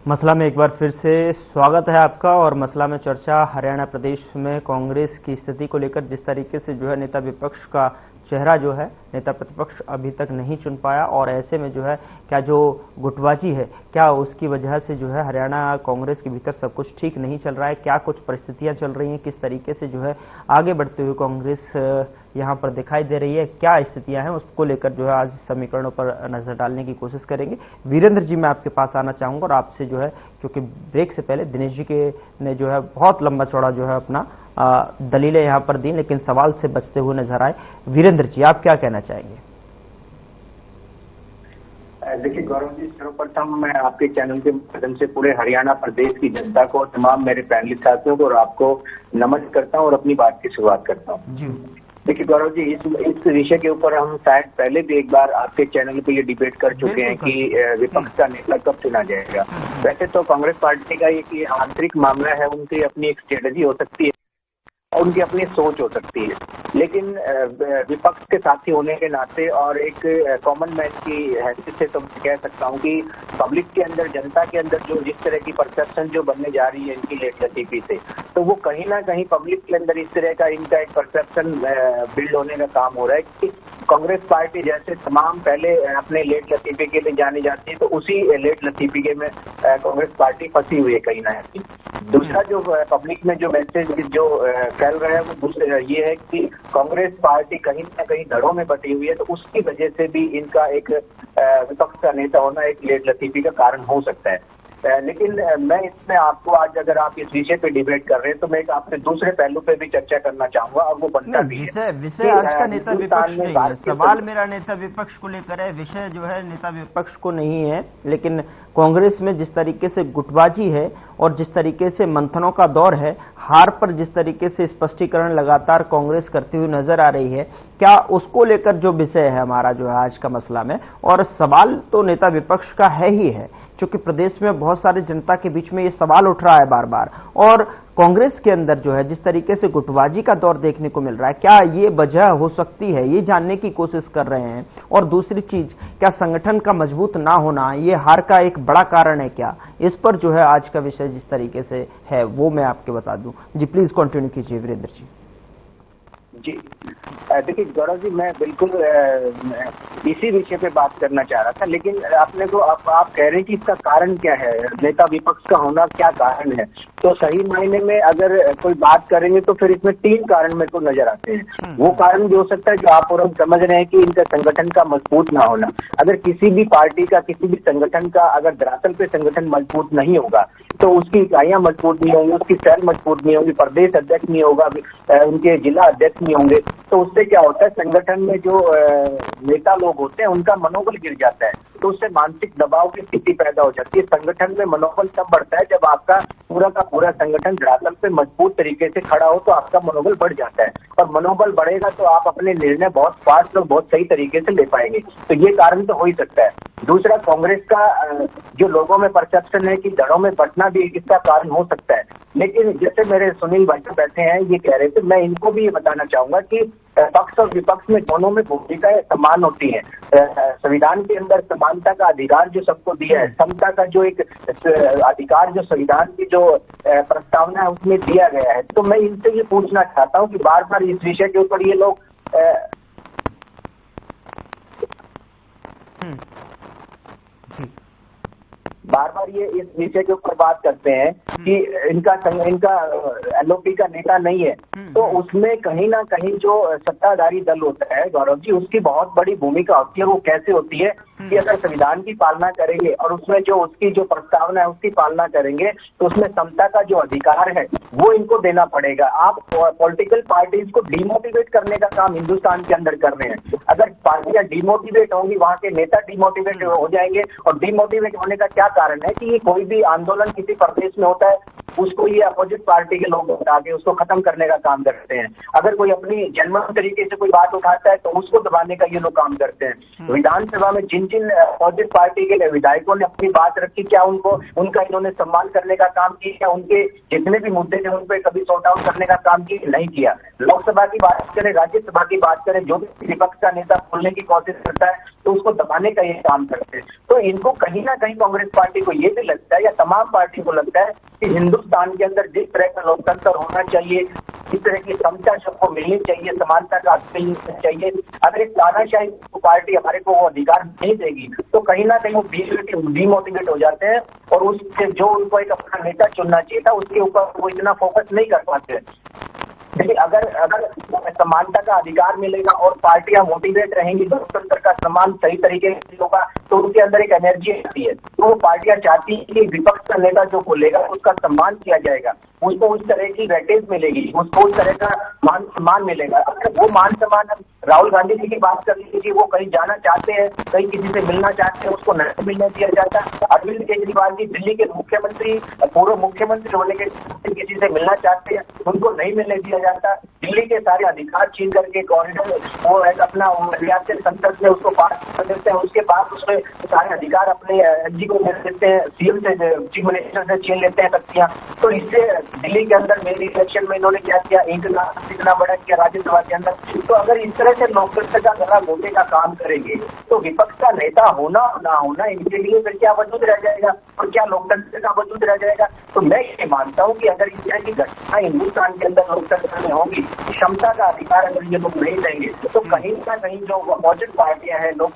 मसला में एक बार फिर से स्वागत है आपका। और मसला में चर्चा हरियाणा प्रदेश में कांग्रेस की स्थिति को लेकर, जिस तरीके से जो है नेता विपक्ष का चेहरा जो है नेता प्रतिपक्ष अभी तक नहीं चुन पाया, और ऐसे में जो है क्या जो गुटबाजी है क्या उसकी वजह से जो है हरियाणा कांग्रेस के भीतर सब कुछ ठीक नहीं चल रहा है, क्या कुछ परिस्थितियां चल रही हैं, किस तरीके से जो है आगे बढ़ते हुए कांग्रेस यहाँ पर दिखाई दे रही है, क्या स्थितियां हैं, उसको लेकर जो है आज समीकरणों पर नजर डालने की कोशिश करेंगे। वीरेंद्र जी, मैं आपके पास आना चाहूंगा और आपसे जो है, क्योंकि ब्रेक से पहले दिनेश जी के ने जो है बहुत लंबा चौड़ा जो है अपना दलीलें यहाँ पर दी, लेकिन सवाल से बचते हुए नजर आए। वीरेंद्र जी, आप क्या कहना चाहेंगे? देखिए गौरव जी, सर्वप्रथम मैं आपके चैनल के माध्यम से पूरे हरियाणा प्रदेश की जनता को, तमाम मेरे पैनलिस्ट साथियों को और आपको नमन करता हूं और अपनी बात की शुरुआत करता हूं। देखिए गौरव जी, इस विषय के ऊपर हम शायद पहले भी एक बार आपके चैनल पे ये डिबेट कर चुके हैं कि विपक्ष का नेता कब चुना जाएगा। वैसे तो कांग्रेस पार्टी का ये आंतरिक मामला है, उनकी अपनी एक स्ट्रेटजी हो सकती है और उनकी अपनी सोच हो सकती है, लेकिन विपक्ष के साथी होने के नाते और एक कॉमन मैन की हैसियत से तो मैं कह सकता हूं कि पब्लिक के अंदर, जनता के अंदर जो जिस तरह की परसेप्शन जो बनने जा रही है इनकी लेट लतीफी से, तो वो कहीं ना कहीं पब्लिक के अंदर इस तरह का इनका एक परसेप्शन बिल्ड होने का काम हो रहा है कि कांग्रेस पार्टी जैसे तमाम पहले अपने लेट लतीफे के लिए जानी जाती है, तो उसी लेट लतीफी के में कांग्रेस पार्टी फंसी हुई है कहीं ना कहीं। दूसरा जो पब्लिक में जो मैसेज जो फैल रहा है वो ये है कि कांग्रेस पार्टी कहीं ना कहीं धड़ों में बटी हुई है, तो उसकी वजह से भी इनका एक विपक्ष का नेता होना एक लेट लतीफी का कारण हो सकता है। लेकिन मैं इसमें आपको आज अगर आप इस विषय पे डिबेट कर रहे हैं तो मैं आपसे दूसरे पहलू पे भी चर्चा करना चाहूंगा और वो बनता भी है। विषय आज का नेता विपक्ष नहीं है, सवाल मेरा नेता विपक्ष को लेकर है, विषय जो है नेता विपक्ष को नहीं है। लेकिन कांग्रेस में जिस तरीके से गुटबाजी है और जिस तरीके से मंथनों का दौर है, हार पर जिस तरीके से स्पष्टीकरण लगातार कांग्रेस करती हुई नजर आ रही है, क्या उसको लेकर जो विषय है हमारा जो है आज का मसला में, और सवाल तो नेता विपक्ष का है ही है, क्योंकि प्रदेश में बहुत सारी जनता के बीच में ये सवाल उठ रहा है बार बार। और कांग्रेस के अंदर जो है जिस तरीके से गुटबाजी का दौर देखने को मिल रहा है, क्या ये वजह हो सकती है, ये जानने की कोशिश कर रहे हैं। और दूसरी चीज, क्या संगठन का मजबूत ना होना ये हार का एक बड़ा कारण है क्या? इस पर जो है आज का विषय जिस तरीके से है वो मैं आपके बता दूं। जी प्लीज कंटिन्यू कीजिए वीरेंद्र जी। जी देखिए गौरव जी, मैं बिल्कुल इसी विषय पे बात करना चाह रहा था, लेकिन आपने तो आप कह रहे हैं कि इसका कारण क्या है, नेता विपक्ष का होना क्या कारण है। तो सही मायने में अगर कोई बात करेंगे तो फिर इसमें 3 कारण मेरे को नजर आते हैं। वो कारण भी हो सकता है जो आप और हम समझ रहे हैं कि इनका संगठन का मजबूत ना होना। अगर किसी भी पार्टी का, किसी भी संगठन का अगर धरातल पे संगठन मजबूत नहीं होगा तो उसकी इकाइयां मजबूत नहीं होंगी, उसकी सेल मजबूत नहीं होगी, प्रदेश अध्यक्ष नहीं होगा, उनके जिला अध्यक्ष नहीं होंगे, तो उससे क्या होता है, संगठन में जो नेता लोग होते हैं उनका मनोबल गिर जाता है, तो उससे मानसिक दबाव की स्थिति पैदा हो जाती है। संगठन में मनोबल तब बढ़ता है जब आपका पूरा का पूरा संगठन धरातल पे मजबूत तरीके से खड़ा हो, तो आपका मनोबल बढ़ जाता है, और मनोबल बढ़ेगा तो आप अपने निर्णय बहुत फास्ट और बहुत सही तरीके से ले पाएंगे। तो ये कारण तो हो ही सकता है। दूसरा, कांग्रेस का जो लोगों में परसेप्शन है कि दरों में बढ़ना भी इसका कारण हो सकता है, लेकिन जैसे मेरे सुनील भाई जो बैठे हैं ये कह रहे थे, मैं इनको भी ये बताना चाहूंगा कि पक्ष और विपक्ष में दोनों में भूमिकाएं समान होती हैं। संविधान के अंदर समानता का अधिकार जो सबको दिया है, समता का जो एक अधिकार जो संविधान की जो प्रस्तावना है उसमें दिया गया है। तो मैं इनसे ये पूछना चाहता हूँ कि बार बार इस विषय के ऊपर ये लोग बार बार ये इस विषय के ऊपर बात करते हैं कि इनका एलओपी का नेता नहीं है, तो उसमें कहीं ना कहीं जो सत्ताधारी दल होता है गौरव जी, उसकी बहुत बड़ी भूमिका होती है। वो कैसे होती है कि अगर संविधान की पालना करेंगे और उसमें जो उसकी जो प्रस्तावना है उसकी पालना करेंगे, तो उसमें समता का जो अधिकार है वो इनको देना पड़ेगा। आप पॉलिटिकल पार्टीज को डिमोटिवेट करने का काम हिंदुस्तान के अंदर कर रहे हैं। अगर पार्टियां डिमोटिवेट होंगी, वहां के नेता डिमोटिवेट हो जाएंगे, और डिमोटिवेट होने का क्या कारण है कि ये कोई भी आंदोलन किसी प्रदेश में होता है उसको ये अपोजिट पार्टी के लोग बता के उसको खत्म करने का काम करते हैं। अगर कोई अपनी जनमत तरीके से कोई बात उठाता है तो उसको दबाने का ये लोग काम करते हैं। विधानसभा में जिन जिन अपोजिट पार्टी के विधायकों ने अपनी बात रखी, क्या उनका इन्होंने सम्मान करने का काम किया? उनके जितने भी मुद्दे थे उन पर कभी सॉर्ट आउट करने का काम किया? नहीं किया। लोकसभा की बात करें, राज्यसभा की बात करें, जो भी विपक्ष का नेता बोलने की कोशिश करता है तो उसको दबाने का ये काम करते हैं। तो इनको कहीं ना कहीं कांग्रेस पार्टी को ये भी लगता है, या तमाम पार्टी को लगता है कि हिंदुस्तान के अंदर जिस तरह का लोकतंत्र होना चाहिए, इस तरह की समता सबको मिलनी चाहिए, समानता का मिलना चाहिए, अगर एक तानाशाही पार्टी हमारे को वो अधिकार नहीं देगी तो कहीं ना कहीं वो डिमोटिवेट हो जाते हैं, और उससे जो उनको एक अपना नेता चुनना चाहिए था उसके ऊपर वो इतना फोकस नहीं कर पाते। देखिए, अगर समानता का अधिकार मिलेगा और पार्टियां मोटिवेट रहेंगी, लोकतंत्र का सम्मान सही तरीके से होगा, तो उनके अंदर एक एनर्जी आती है। तो वो पार्टियां चाहती है कि विपक्ष का नेता जो बोलेगा उसका सम्मान किया जाएगा, उसको उस तरह की वेटेज मिलेगी, उसको उस तरह का मान सम्मान मिलेगा। अगर वो मान सम्मान, राहुल गांधी जी की बात कर लीजिए, वो कहीं जाना चाहते हैं, कहीं किसी से मिलना चाहते हैं, उसको नहीं मिलने दिया जाता। अरविंद केजरीवाल जी दिल्ली के मुख्यमंत्री, पूर्व मुख्यमंत्री होने के किसी से मिलना चाहते हैं, उनको नहीं मिलने दिया जाता। दिल्ली के सारे अधिकार छीन करके कॉरिडोर वो एक अपना रियासत संसद में उसको पास कर देते हैं, उसके बाद उसमें सारे अधिकार अपने जी को दे देते हैं, सीएम से, चीफ मिनिस्टर से छीन लेते हैं शक्तियां। तो इससे दिल्ली के अंदर मेरी इलेक्शन में इन्होंने क्या किया, इतना बड़ा किया राज्यसभा के अंदर। तो अगर इस तरह से लोकतंत्र का गला घोटने का काम करेंगे तो विपक्ष का नेता होना ना होना इनके लिए फिर क्या वजूद रह जाएगा, और क्या लोकतंत्र का वजूद रह जाएगा? तो मैं ये मानता हूँ कि अगर इस तरह की घटनाएं हिंदुस्तान के अंदर लोकतंत्र में होगी, क्षमता का अधिकार अगर ये लोग नहीं देंगे, तो कहीं ना कहीं जो अपोजिट पार्टियां हैं, लोग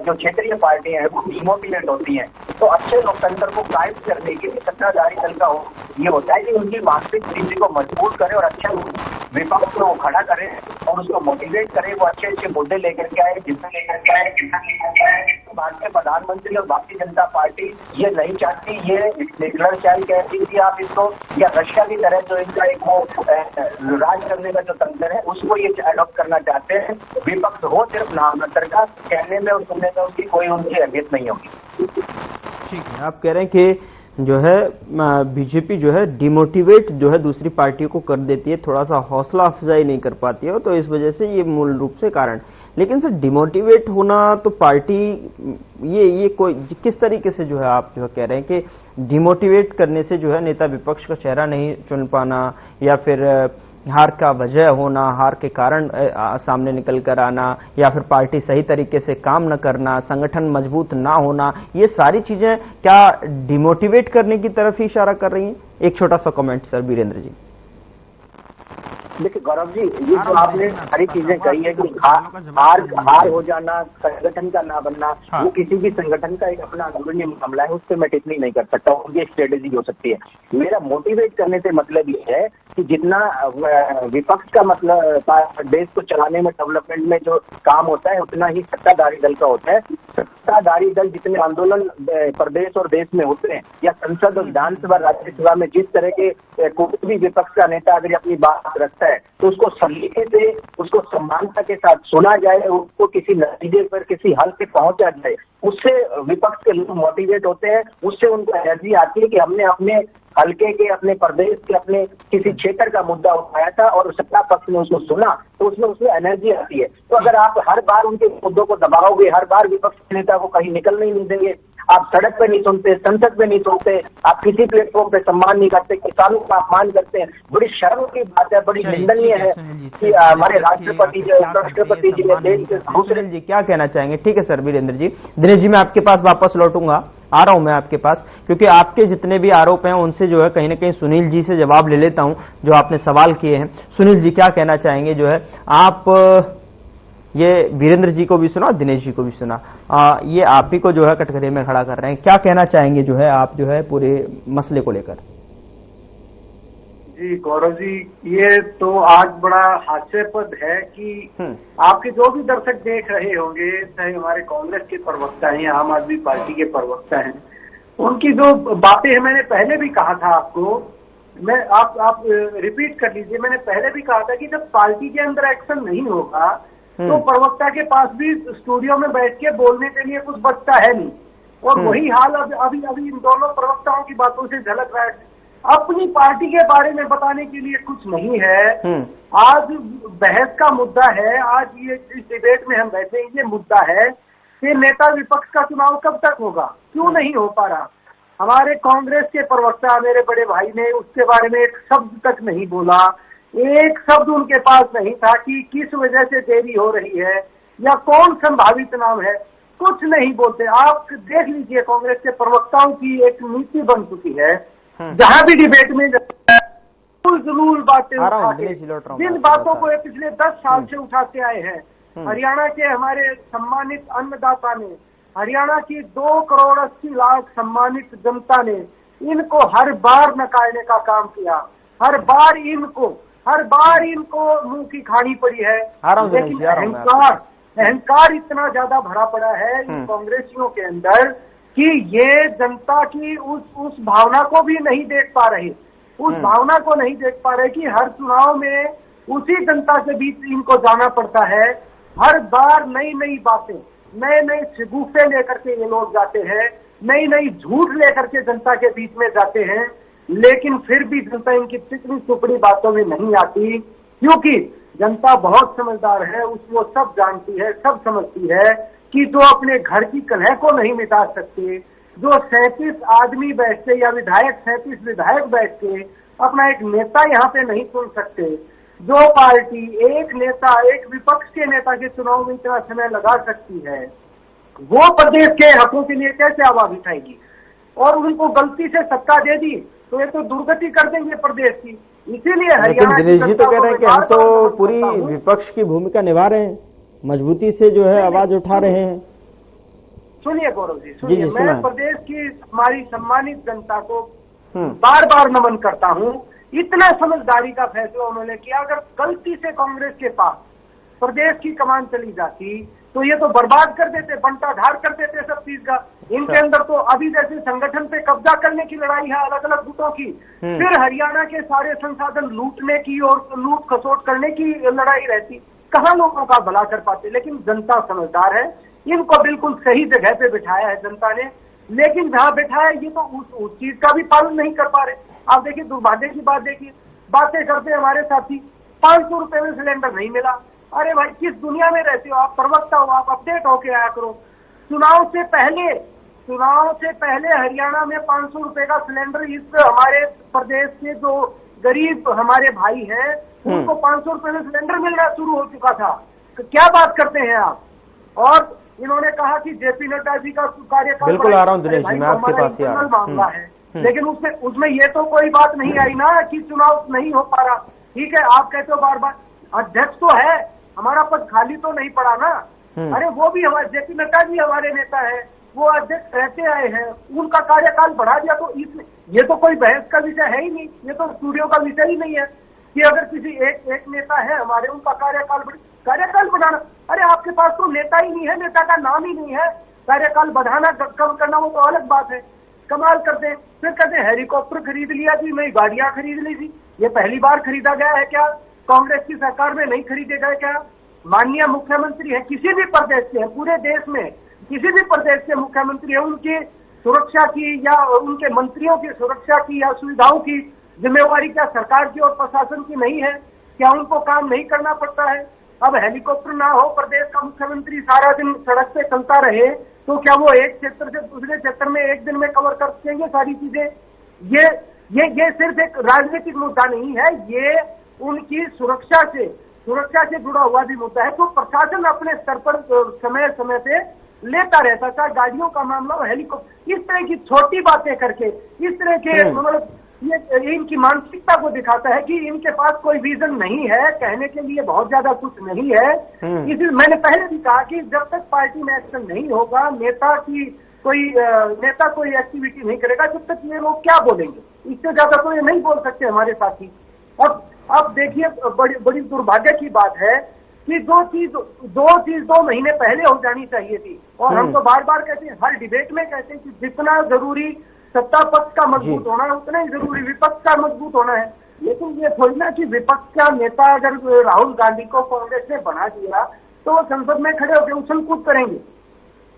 जो क्षेत्रीय पार्टियां हैं, वो डिमोटिवेट होती हैं। तो अच्छे लोकतंत्र को कायम करने के लिए सत्ताधारी दल का ये होता है कि उनकी मानसिक स्थिति को मजबूत करे और अच्छा विपक्ष को खड़ा करे और उसको मोटिवेट करे, वो अच्छे अच्छे मुद्दे लेकर के आए, जिसमें लेकर के आए भारतीय प्रधानमंत्री और भारतीय जनता पार्टी ये नहीं चाहती, ये हिटलर चाइल्ड कहती थी आप इसको, या रशिया की तरह जो इनका एक वो राज करने का जो तंत्र है उसको ये अडॉप्ट करना चाहते हैं। विपक्ष हो सिर्फ नाम मात्र का, कहने में और सुनने में उनकी कोई उनकी अहमियत नहीं होगी। ठीक है, आप कह रहे हैं कि जो है बीजेपी जो है डिमोटिवेट जो है दूसरी पार्टियों को कर देती है, थोड़ा सा हौसला अफजाई नहीं कर पाती है, तो इस वजह से ये मूल रूप से कारण। लेकिन सर डिमोटिवेट होना तो पार्टी ये कोई किस तरीके से जो है आप जो है कह रहे हैं कि डिमोटिवेट करने से जो है नेता विपक्ष का चेहरा नहीं चुन पाना, या फिर हार का वजह होना, हार के कारण सामने निकल कर आना, या फिर पार्टी सही तरीके से काम न करना, संगठन मजबूत ना होना, ये सारी चीजें क्या डिमोटिवेट करने की तरफ ही इशारा कर रही हैं? एक छोटा सा कमेंट सर वीरेंद्र जी। देखिए गौरव जी, ये जो आपने सारी चीजें कही है कि हार हो जाना, संगठन का ना बनना, वो किसी भी संगठन का एक अपना अंदरूनी मामला है, उस पर मैं टिप्पणी नहीं कर सकता, उनकी एक स्ट्रेटेजी हो सकती है। मेरा मोटिवेट करने से मतलब ये है कि जितना विपक्ष का मतलब देश को चलाने में, डेवलपमेंट में जो काम होता है, उतना ही सत्ताधारी दल का होता है। सत्ताधारी दल जितने आंदोलन प्रदेश और देश में होते हैं, या संसद और विधानसभा राज्यसभा में जिस तरह के कोई भी विपक्ष का नेता अगर अपनी बात रखता है तो उसको सलीके से, उसको सम्मानता के साथ सुना जाए, उसको किसी नतीजे पर, किसी हल पे पहुंचा जाए, उससे विपक्ष के लोग मोटिवेट होते हैं, उससे उनको एनर्जी आती है कि हमने अपने हल्के के, अपने प्रदेश के, अपने किसी क्षेत्र का मुद्दा उठाया था और सत्ता पक्ष ने उसको सुना, तो उसमें एनर्जी आती है। तो अगर आप हर बार उनके मुद्दों को दबाओगे, हर बार विपक्ष के नेता को कहीं निकलने ही नहीं देंगे, आप सड़क पे नहीं सुनते, संसद में नहीं सुनते, आप किसी प्लेटफॉर्म पे सम्मान नहीं करते, किसानों का अपमान करते हैं, बड़ी शर्म की बात है, बड़ी निंदनीय है कि हमारे राष्ट्रपति जी, उपराष्ट्रपति जी ने देश के दूसरे जी क्या कहना चाहेंगे? ठीक है सर वीरेंद्र जी। दिनेश जी मैं आपके पास वापस लौटूंगा, आ रहा हूं मैं आपके पास, क्योंकि आपके जितने भी आरोप हैं उनसे जो है कहीं ना कहीं सुनील जी से जवाब ले लेता हूं जो आपने सवाल किए हैं। सुनील जी क्या कहना चाहेंगे? जो है आप ये वीरेंद्र जी को भी सुना और दिनेश जी को भी सुना, ये आप ही को जो है कटघरे में खड़ा कर रहे हैं, क्या कहना चाहेंगे जो है आप जो है पूरे मसले को लेकर? जी गौरव जी, ये तो आज बड़ा हास्यास्पद है कि आपके जो भी दर्शक देख रहे होंगे, चाहे हमारे कांग्रेस के प्रवक्ता हैं, आम आदमी पार्टी के प्रवक्ता हैं, उनकी जो बातें हैं, मैंने पहले भी कहा था आपको, मैं आप रिपीट कर लीजिए, मैंने पहले भी कहा था कि जब पार्टी के अंदर एक्शन नहीं होगा तो प्रवक्ता के पास भी स्टूडियो में बैठ के बोलने के लिए कुछ बचता है नहीं। और वही हाल अभी इन दोनों प्रवक्ताओं की बातों से झलक रहा है। अपनी पार्टी के बारे में बताने के लिए कुछ नहीं है। आज बहस का मुद्दा है, आज ये इस डिबेट में हम बैठे, ये मुद्दा है कि नेता विपक्ष का चुनाव कब तक होगा, क्यों नहीं हो पा रहा। हमारे कांग्रेस के प्रवक्ता, मेरे बड़े भाई ने उसके बारे में एक शब्द तक नहीं बोला, एक शब्द उनके पास नहीं था कि किस वजह से देरी हो रही है या कौन संभावित नाम है, कुछ नहीं बोलते। आप देख लीजिए, कांग्रेस के प्रवक्ताओं की एक नीति बन चुकी है, जहां भी डिबेट में जरूर बातें उठाते, जिन बातों को पिछले 10 साल से उठाते आए हैं। हरियाणा के हमारे सम्मानित अन्नदाता ने, हरियाणा की 2 करोड़ 80 लाख सम्मानित जनता ने इनको हर बार नकारने का काम किया, हर बार इनको मुंह की खानी पड़ी है। लेकिन अहंकार इतना ज्यादा भरा पड़ा है इन कांग्रेसियों के अंदर कि ये जनता की उस भावना को भी नहीं देख पा रहे, उस भावना को नहीं देख पा रहे कि हर चुनाव में उसी जनता के बीच इनको जाना पड़ता है। हर बार नई नई बातें, नए नए शगुफे लेकर के ये लोग जाते हैं, नई नई झूठ लेकर के जनता के बीच में जाते हैं, लेकिन फिर भी जनता इनकी चिकनी चुपड़ी बातों में नहीं आती, क्योंकि जनता बहुत समझदार है, वो सब जानती है, सब समझती है कि जो अपने घर की कलह को नहीं मिटा सकते, जो 37 आदमी बैठते या 37 विधायक बैठ के अपना एक नेता यहाँ पे नहीं चुन सकते, जो पार्टी एक नेता, एक विपक्ष के नेता के चुनाव में इतना समय लगा सकती है, वो प्रदेश के हकों के लिए कैसे आवाज उठाएगी? और उनको गलती से सत्ता दे दी तो ये तो दुर्गति कर देंगे प्रदेश की। इसीलिए लेकिन दिनेश जी तो कह रहे हैं कि हम तो पूरी विपक्ष की भूमिका निभा रहे हैं, मजबूती से जो है आवाज उठा रहे हैं। सुनिए गौरव जी, सुनिए, मैं प्रदेश की हमारी सम्मानित जनता को बार बार नमन करता हूं। इतना समझदारी का फैसला उन्होंने किया। अगर गलती से कांग्रेस के पास प्रदेश की कमान चली जाती तो ये तो बर्बाद कर देते, बंटाधार कर देते सब चीज का। इनके अंदर तो अभी जैसे संगठन पे कब्जा करने की लड़ाई है अलग अलग गुटों की, फिर हरियाणा के सारे संसाधन लूटने की और लूट खसोट करने की लड़ाई रहती, कहाँ लोगों का भला कर पाते। लेकिन जनता समझदार है, इनको बिल्कुल सही जगह पे बिठाया है जनता ने, लेकिन जहां बैठाया ये तो उस चीज का भी पालन नहीं कर पा रहे। आप देखिए दुर्भाग्य की बात, देखिए बातें करते हमारे साथी 500 रुपए में सिलेंडर नहीं मिला। अरे भाई किस दुनिया में रहते हो आप, प्रवक्ता हो आप, अपडेट होके आया करो। चुनाव से पहले हरियाणा में 500 रुपए का सिलेंडर इस हमारे प्रदेश के जो गरीब हमारे भाई हैं उनको 500 रुपए में सिलेंडर मिलना शुरू हो चुका था। तो क्या बात करते हैं आप। और इन्होंने कहा कि जेपी नड्डा जी का कार्यकाल बिल्कुल आ रहा हूं दिनेश जी, मैं आपके पास ही आ रहा हूं। मामला है, लेकिन उसमें ये तो कोई बात नहीं आई ना कि चुनाव नहीं हो पा रहा। ठीक है, आप कहते हो बार बार अध्यक्ष तो है, हमारा पद खाली तो नहीं पड़ा ना। अरे वो भी हमारे जेपी नड्डा जी हमारे नेता है, वो अध्यक्ष रहते आए हैं, उनका कार्यकाल बढ़ा दिया तो ये तो कोई बहस का विषय है ही नहीं, ये तो स्टूडियो का विषय ही नहीं है कि अगर किसी एक नेता है हमारे उनका कार्यकाल बढ़ाना। अरे आपके पास तो नेता ही नहीं है, नेता का नाम ही नहीं है, कार्यकाल बढ़ाना कम करना वो तो अलग बात है। कमाल करते हैं, फिर कहते हैं हेलीकॉप्टर खरीद लिया जी, नई गाड़ियां खरीद ली जी। ये पहली बार खरीदा गया है क्या? कांग्रेस की सरकार में नहीं खरीदे गए क्या? माननीय मुख्यमंत्री है, किसी भी प्रदेश के हैं, पूरे देश में किसी भी प्रदेश के मुख्यमंत्री है, उनकी सुरक्षा की या उनके मंत्रियों की सुरक्षा की या सुविधाओं की जिम्मेवारी क्या सरकार की और प्रशासन की नहीं है? क्या उनको काम नहीं करना पड़ता है? अब हेलीकॉप्टर ना हो, प्रदेश का मुख्यमंत्री सारा दिन सड़क पे चलता रहे, तो क्या वो एक क्षेत्र से दूसरे क्षेत्र में एक दिन में कवर कर सकेंगे सारी चीजें? ये सिर्फ एक राजनीतिक मुद्दा नहीं है, ये उनकी सुरक्षा से जुड़ा हुआ भी मुद्दा है। तो प्रशासन अपने स्तर पर समय समय पे लेता रहता था, गाड़ियों का मामला हो, हेलीकॉप्टर, इस तरह की छोटी बातें करके इस तरह के मतलब ये इनकी मानसिकता को दिखाता है कि इनके पास कोई विजन नहीं है, कहने के लिए बहुत ज्यादा कुछ नहीं है। इसलिए मैंने पहले भी कहा कि जब तक पार्टी में एक्शन नहीं होगा, नेता कोई एक्टिविटी नहीं करेगा, जब तक ये लोग क्या बोलेंगे? इससे ज्यादा तो ये नहीं बोल सकते हमारे साथी। अब देखिए बड़ी दुर्भाग्य की बात है कि दो चीज 2 महीने पहले हो जानी चाहिए थी। और हम तो बार बार कहते हैं, हर डिबेट में कहते हैं कि जितना जरूरी सत्ता पक्ष का मजबूत होना है उतना ही जरूरी विपक्ष का मजबूत होना है। लेकिन ये थोड़ी ना कि विपक्ष का नेता अगर राहुल गांधी को कांग्रेस ने बना दिया तो वो संसद में खड़े होकर उछल कूद करेंगे।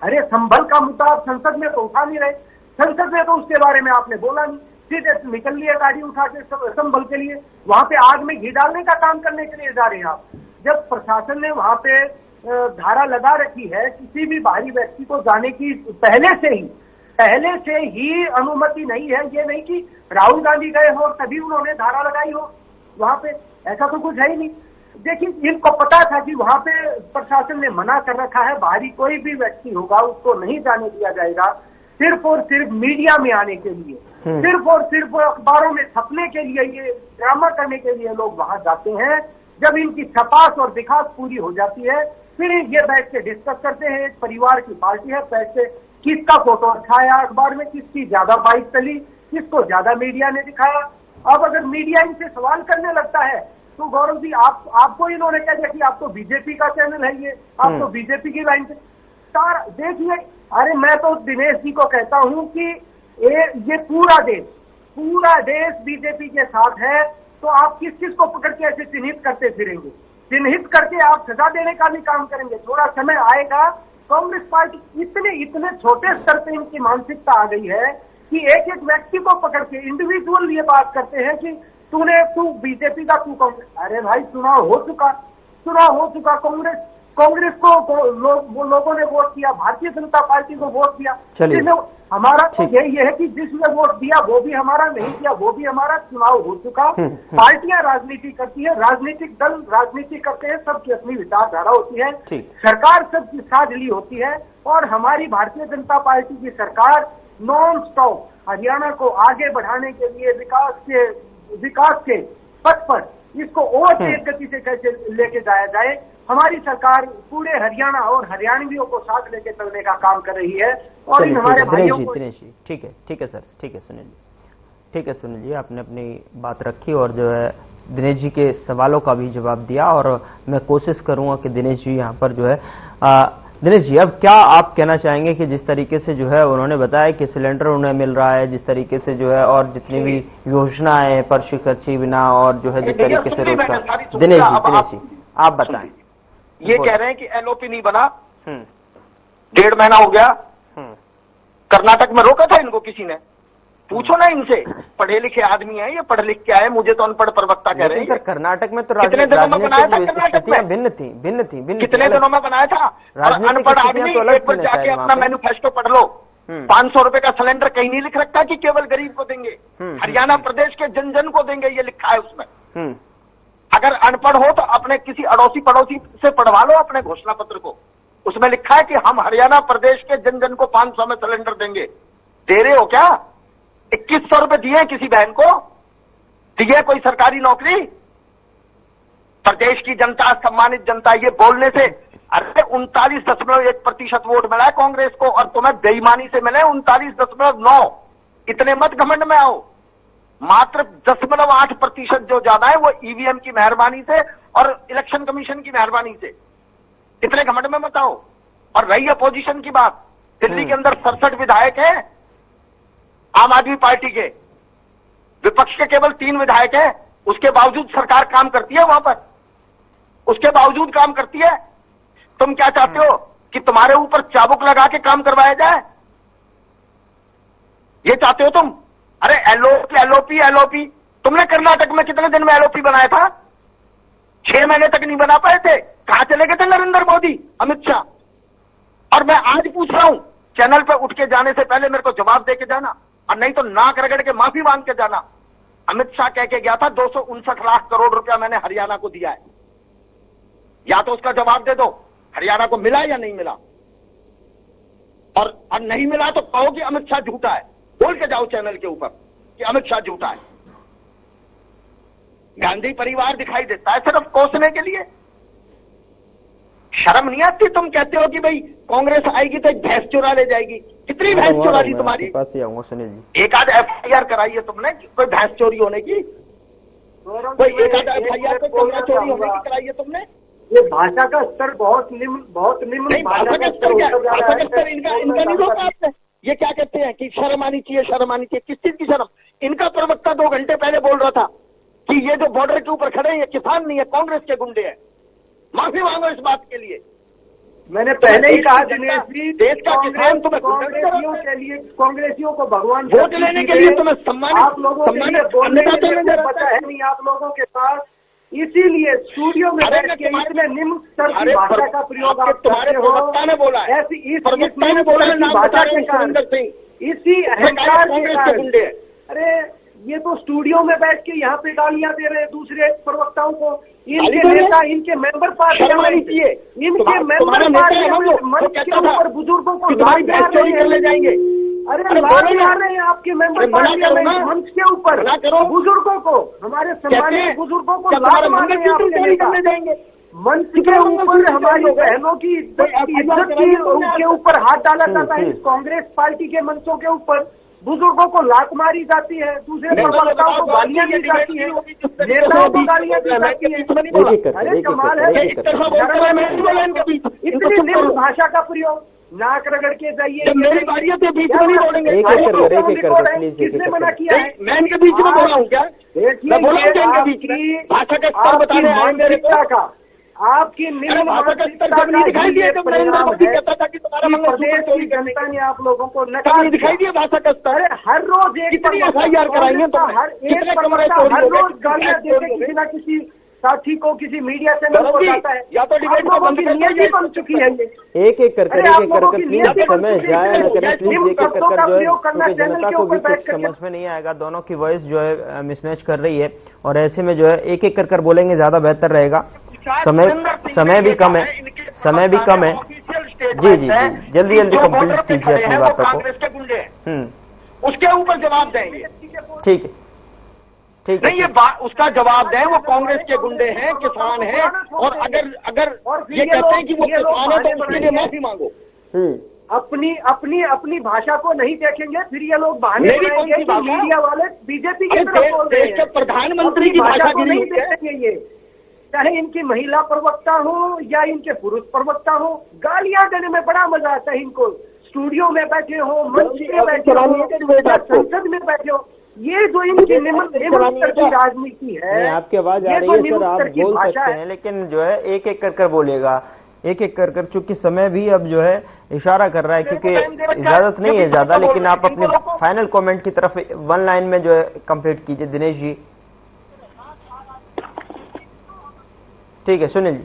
अरे संभल का मुद्दा आप संसद में तो उठा नहीं रहे, संसद में तो उसके बारे में आपने बोला नहीं, सीधे निकल लिया गाड़ी उठा के संभल के लिए, वहां पे आग में घी डालने का काम करने के लिए जा रहे हैं आप। जब प्रशासन ने वहां पे धारा लगा रखी है किसी भी बाहरी व्यक्ति को जाने की पहले से ही अनुमति नहीं है, ये नहीं कि राहुल गांधी गए हो और तभी उन्होंने धारा लगाई हो वहां पे, ऐसा तो कुछ है ही नहीं। देखिए इनको पता था कि वहां पे प्रशासन ने मना कर रखा है, बाहरी कोई भी व्यक्ति होगा उसको नहीं जाने दिया जाएगा, सिर्फ और सिर्फ मीडिया में आने के लिए, सिर्फ और सिर्फ अखबारों में छपने के लिए, ये ड्रामा करने के लिए लोग वहां जाते हैं। जब इनकी छपास और दिखास पूरी हो जाती है फिर ये बैठ के डिस्कस करते हैं। एक परिवार की पार्टी है, बैठ के किसका फोटो अच्छा आया अखबार में, किसकी ज्यादा बाइक चली, किसको ज्यादा मीडिया ने दिखाया। अब अगर मीडिया इनसे सवाल करने लगता है तो गौरव जी आपको इन्होंने कह दिया कि आप तो बीजेपी का चैनल है, ये आप तो बीजेपी की लाइन से देखिए। अरे मैं तो दिनेश जी को कहता हूं कि ये पूरा देश बीजेपी के साथ है, तो आप किस किस को पकड़ के ऐसे चिन्हित करते फिरेंगे? चिन्हित करके आप सजा देने का भी काम करेंगे। थोड़ा समय आएगा, कांग्रेस पार्टी इतने छोटे स्तर पे इनकी मानसिकता आ गई है कि एक एक व्यक्ति को पकड़ के इंडिविजुअल ये बात करते हैं कि तू बीजेपी का, तू कांग्रेस। अरे भाई चुनाव हो चुका, कांग्रेस को लोगों ने वोट किया, भारतीय जनता पार्टी को वोट दिया। हमारा तो यही है कि जिसने वोट दिया वो भी हमारा, नहीं दिया वो भी हमारा। चुनाव हो चुका, पार्टियां राजनीति करती है, राजनीतिक दल राजनीति करते हैं, सबकी अपनी विचारधारा होती है, सरकार सबकी साझली होती है। और हमारी भारतीय जनता पार्टी की सरकार नॉन स्टॉप हरियाणा को आगे बढ़ाने के लिए विकास के पथ पर इसको और तेज गति से कैसे लेके जाया जाए, हमारी सरकार पूरे हरियाणा और हरियाणवियों को साथ लेके चलने का काम कर रही है। और इन हमारे भाइयों को ठीक है सर, ठीक है सुनील जी, आपने अपनी बात रखी और जो है दिनेश जी के सवालों का भी जवाब दिया और मैं कोशिश करूंगा कि दिनेश जी यहाँ पर जो है दिनेश जी, अब क्या आप कहना चाहेंगे कि जिस तरीके से जो है उन्होंने बताया कि सिलेंडर उन्हें मिल रहा है, जिस तरीके से जो है और जितनी भी योजनाएं पर्ची खर्ची बिना और जो है जिस तरीके से रोजगार, दिनेश जी आप बताएं। ये कह रहे हैं कि एलओपी नहीं बना, 1.5 महीना हो गया, कर्नाटक में रोका था इनको किसी ने? पूछो ना इनसे, पढ़े लिखे आदमी है, ये पढ़ लिख के आए, मुझे तो अनपढ़ प्रवक्ता कह रहे हैं। कर्नाटक में तो कितने दिनों में बनाया था? कर्नाटक में भिन्न थी कितने दिनों में बनाया था? और अनपढ़ आदमी एक बार जाके अपना मैन्युफेस्टो पढ़ लो, 500 रुपए का सिलेंडर कहीं नहीं लिख रखा कि केवल गरीब को देंगे, हरियाणा प्रदेश के जन जन को देंगे, ये लिखा है उसमें। अगर अनपढ़ हो तो अपने किसी अड़ोसी पड़ोसी से पढ़वा लो अपने घोषणा पत्र को, उसमें लिखा है कि हम हरियाणा प्रदेश के जन जन को 500 में सिलेंडर देंगे। दे रहे हो क्या? 2100 रुपए दिए किसी बहन को? दिए कोई सरकारी नौकरी? प्रदेश की जनता, सम्मानित जनता, ये बोलने से अरे 39.1% वोट मिला है कांग्रेस को और तुम्हें बेईमानी से मिले 39.9। इतने मत घमंड में आओ। मात्र 0.8% जो ज्यादा है वो ईवीएम की मेहरबानी से और इलेक्शन कमीशन की मेहरबानी से। इतने घमंड में मत आओ। और रही अपोजिशन की बात, दिल्ली के अंदर 67 विधायक हैं आम आदमी पार्टी के, विपक्ष के केवल 3 विधायक हैं, उसके बावजूद सरकार काम करती है वहां पर, उसके बावजूद काम करती है। तुम क्या चाहते हो कि तुम्हारे ऊपर चाबुक लगा के काम करवाया जाए? ये चाहते हो तुम? अरे एलओपी तुमने कर्नाटक में कितने दिन में एलओपी बनाया था? 6 महीने तक नहीं बना पाए थे। कहां चले गए थे नरेंद्र मोदी, अमित शाह? और मैं आज पूछ रहा हूं, चैनल पर उठ के जाने से पहले मेरे को जवाब दे के जाना, और नहीं तो नाक रगड़ के माफी मांग के जाना। अमित शाह कह के गया था 259 लाख करोड़ रुपया मैंने हरियाणा को दिया है। या तो उसका जवाब दे दो, हरियाणा को मिला या नहीं मिला? और नहीं मिला तो कहो कि अमित शाह झूठा है, बोल के जाओ चैनल के ऊपर कि अमित शाह झूठा है। गांधी परिवार दिखाई देता है सिर्फ कोसने के लिए। शर्म नहीं आती? तुम कहते हो कि भाई कांग्रेस आएगी तो एक भैंस चुरा ले जाएगी। कितनी भैंस चुरा ली तुम्हारी? पास ही आऊंगा सुनील जी। एक आध एफआईआर कराई है तुमने कोई भैंस चोरी होने की? कोई एक आध एफआईआर कोई कमरा चोरी होने की कराई है तुमने? ये भाषा का स्तर बहुत निम्न भाषा का स्तर क्या? भाषा का स्तर इनका नहीं रोका आपने? ये क्या कहते हैं कि शर्म आनी चाहिए, शर्म आनी चाहिए? किस चीज की शर्म? इनका प्रवक्ता 2 घंटे पहले बोल रहा था कि ये जो बॉर्डर के ऊपर खड़े हैं ये किसान नहीं है, कांग्रेस के गुंडे हैं। माफी मांगो इस बात के लिए। मैंने पहले ही कहा दिनेश जी, देश का किसान तुम्हें कांग्रेसियों के लिए, कांग्रेसियों को भगवान वोट लेने के लिए तुम्हें सम्मानित, आप लोगों के लिए बोलने का पता है नहीं आप लोगों के पास, इसीलिए स्टूडियो में बैठ के इतने निम्न स्तर की भाषा का प्रयोग आप तुम्हारे प्रवक्ता ने बोला है, ऐसी प्रवक्ता ने बोला है भाषा के कारण, इसी अहंकार के कारण। अरे ये तो स्टूडियो में बैठ के यहाँ पे गालियां दे रहे हैं दूसरे प्रवक्ताओं को। इनके नेता, इनके मेंबर पार्टी, इनके मेंबर पार्टी मंच के ऊपर बुजुर्गों को लाल ले जाएंगे। अरे लाल मार रहे हैं आपके मेंबर पार्टी मंच के ऊपर बुजुर्गों को, हमारे सम्मानित बुजुर्गों को लाल मार रहे हैं आपके नेता। मंच के ऊपर हमारी बहनों की इज्जत के ऊपर हाथ डाला जाता है। कांग्रेस पार्टी के मंचों के ऊपर बुजुर्गों को लात मारी जाती है, दूसरे प्रवक्ताओं को गालियां दी जाती है, नेताओं को गालियां दी जाती है। अरे कमाल है, इतनी निम्न भाषा का प्रयोग। नाक रगड़ के जाइए, मेरी बारी है बीच में नहीं बोलेंगे। किसने मना किया है? मैं इनके बीच में बोला हूँ क्या? मैं बोला इनके बीच में भाषा का स्तर बता रहे हैं मेरे को। आपकी निम्न मानसिकता नहीं दिखाई दिया जब नरेंद्र मोदी कहता था कि तुम्हारा प्रदेश की जनता ने आप लोगों को नकार दिखाई दिया भाषा का स्तर। हर रोज एक एफआईआर कराएंगे तो हर रोज गालियां देते किसी न किसी साथी को, किसी मीडिया चैनल को जाता है। या तो डिबेट लोगों की नियति बन चुकी है ये। एक एक कर प्लीज समय जाया न करें प्लीज। एक एक कर जो है क्योंकि जनता को भी कुछ समझ में नहीं आएगा, दोनों की वॉइस जो है मिसमैच कर रही है और ऐसे में जो है एक एक कर बोलेंगे ज्यादा बेहतर रहेगा। समय भी कम है, समय भी कम है। जी जी जी जल्दी जल्दी कंप्लीट कीजिए अपनी बातों को। उसके ऊपर जवाब देंगे। ठीक है ठीक है। नहीं, ये उसका जवाब दें। वो कांग्रेस के गुंडे हैं, किसान हैं, और अगर ये कहते हैं कि वो किसान है तो उसके लिए माफी मांगो। अपनी भाषा को नहीं देखेंगे, फिर ये लोग बहाने बनाएंगे कि मीडिया वाले बीजेपी की तरफ बोल रहे हैं। प्रधानमंत्री की भाषा को नहीं देखेंगे ये, चाहे इनकी महिला प्रवक्ता हो या इनके पुरुष प्रवक्ता हो, गालियां देने में बड़ा मजा आता है इनको। स्टूडियो में बैठे हो, मंच में बैठे हो, संसद में बैठे हो, ये जो इनकी निम्न की राजनीति है। आपकी आवाज आ रही है सर, आप बोल सकते हैं, लेकिन जो है एक एक कर बोलेगा, एक एक कर चूंकि समय भी अब जो है इशारा कर रहा है, क्योंकि इजाजत नहीं है ज्यादा, लेकिन आप अपने फाइनल कमेंट की तरफ वन लाइन में जो है कंप्लीट कीजिए दिनेश जी। ठीक है सुनील जी।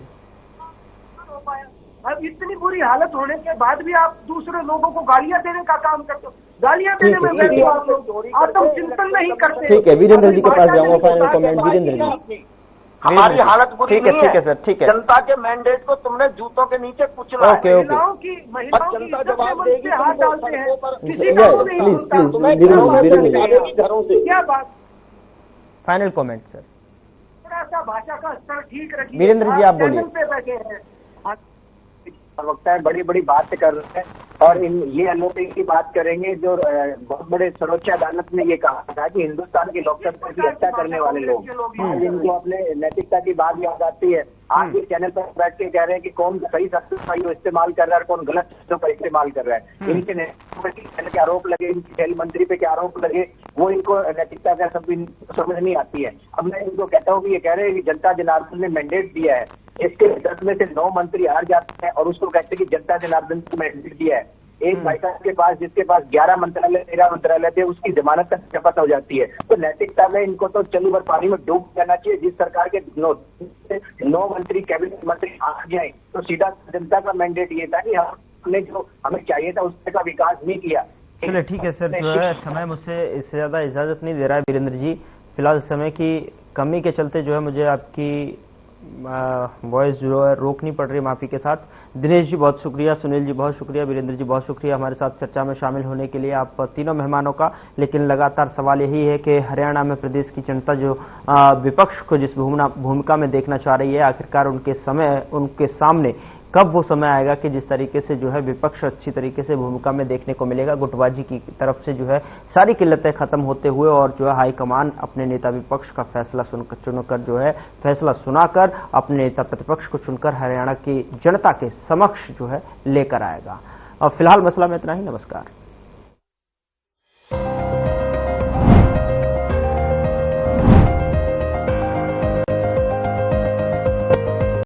अब इतनी बुरी हालत होने के बाद भी आप दूसरे लोगों को गालियां देने का काम करते हो। गालियां देने में आप लोग आत्मचिंतन नहीं करते। ठीक है, वीरेंद्र जी के पास जाऊंगा फाइनल कमेंट। वीरेंद्र जी, हमारी हालत बुरी नहीं है। ठीक है सर, ठीक है। जनता के मैंडेट को तुमने जूतों के नीचे कुचला है। ओके ओके, महिलाओं की जनता जवाब देगी, हाथ डालते हैं, प्लीज घरों से क्या बात। Final comment sir. थोड़ा सा भाषा का स्तर ठीक रखिए। वीरेंद्र जी आप बोलिए। पे बैठे हैं, प्रवक्ता बड़ी बड़ी बात कर रहे हैं और ये एनओपी की बात करेंगे जो बहुत बड़े सर्वोच्च अदालत ने ये कहा था कि हिंदुस्तान की लोकतंत्र की हत्या करने वाले लोग, जिनको अपने नैतिकता की बात याद आती है, आज इस चैनल पर बैठ के कह रहे हैं कि कौन सही शब्दों का इस्तेमाल कर रहा है और कौन गलत शब्दों का इस्तेमाल कर रहा है। इनके नैतिकता के आरोप लगे, इनके खेल मंत्री पे क्या आरोप लगे, वो इनको नैतिकता का समझ नहीं आती है। अब मैं इनको कहता हूँ कि ये कह रहे हैं कि जनता जनार्दन ने मैंडेट दिया है, इसके 10 में से 9 मंत्री हार जाते हैं और उसको कहते हैं कि जनता जनार्दन को मैंडेट दिया है। एक भाईसा के पास जिसके पास 11 मंत्रालय 13 मंत्रालय थे, उसकी जमानत का शपथ हो जाती है। तो नैतिकता में इनको तो चलू भर पानी में डूब जाना चाहिए। जिस सरकार के 9 मंत्री कैबिनेट मंत्री आ जाए तो सीधा जनता का मैंडेट ये था कि हमने जो हमें चाहिए था उससे का विकास नहीं किया। चलिए ठीक है सर, जो है समय मुझसे इससे ज्यादा इजाजत नहीं दे रहा है वीरेंद्र जी। फिलहाल समय की कमी के चलते जो है मुझे आपकी वॉइस जो है रोकनी पड़ रही है, माफी के साथ। दिनेश जी बहुत शुक्रिया, सुनील जी बहुत शुक्रिया, वीरेंद्र जी बहुत शुक्रिया हमारे साथ चर्चा में शामिल होने के लिए, आप तीनों मेहमानों का। लेकिन लगातार सवाल यही है कि हरियाणा में प्रदेश की जनता जो विपक्ष को जिस भूमिका में देखना चाह रही है, आखिरकार उनके सामने कब वो समय आएगा कि जिस तरीके से जो है विपक्ष अच्छी तरीके से भूमिका में देखने को मिलेगा। गुटबाजी की तरफ से जो है सारी किल्लतें खत्म होते हुए और जो है हाईकमान अपने नेता विपक्ष का फैसला चुनकर जो है फैसला सुनाकर अपने नेता प्रतिपक्ष को चुनकर हरियाणा की जनता के समक्ष जो है लेकर आएगा। और फिलहाल मसला में इतना ही। नमस्कार।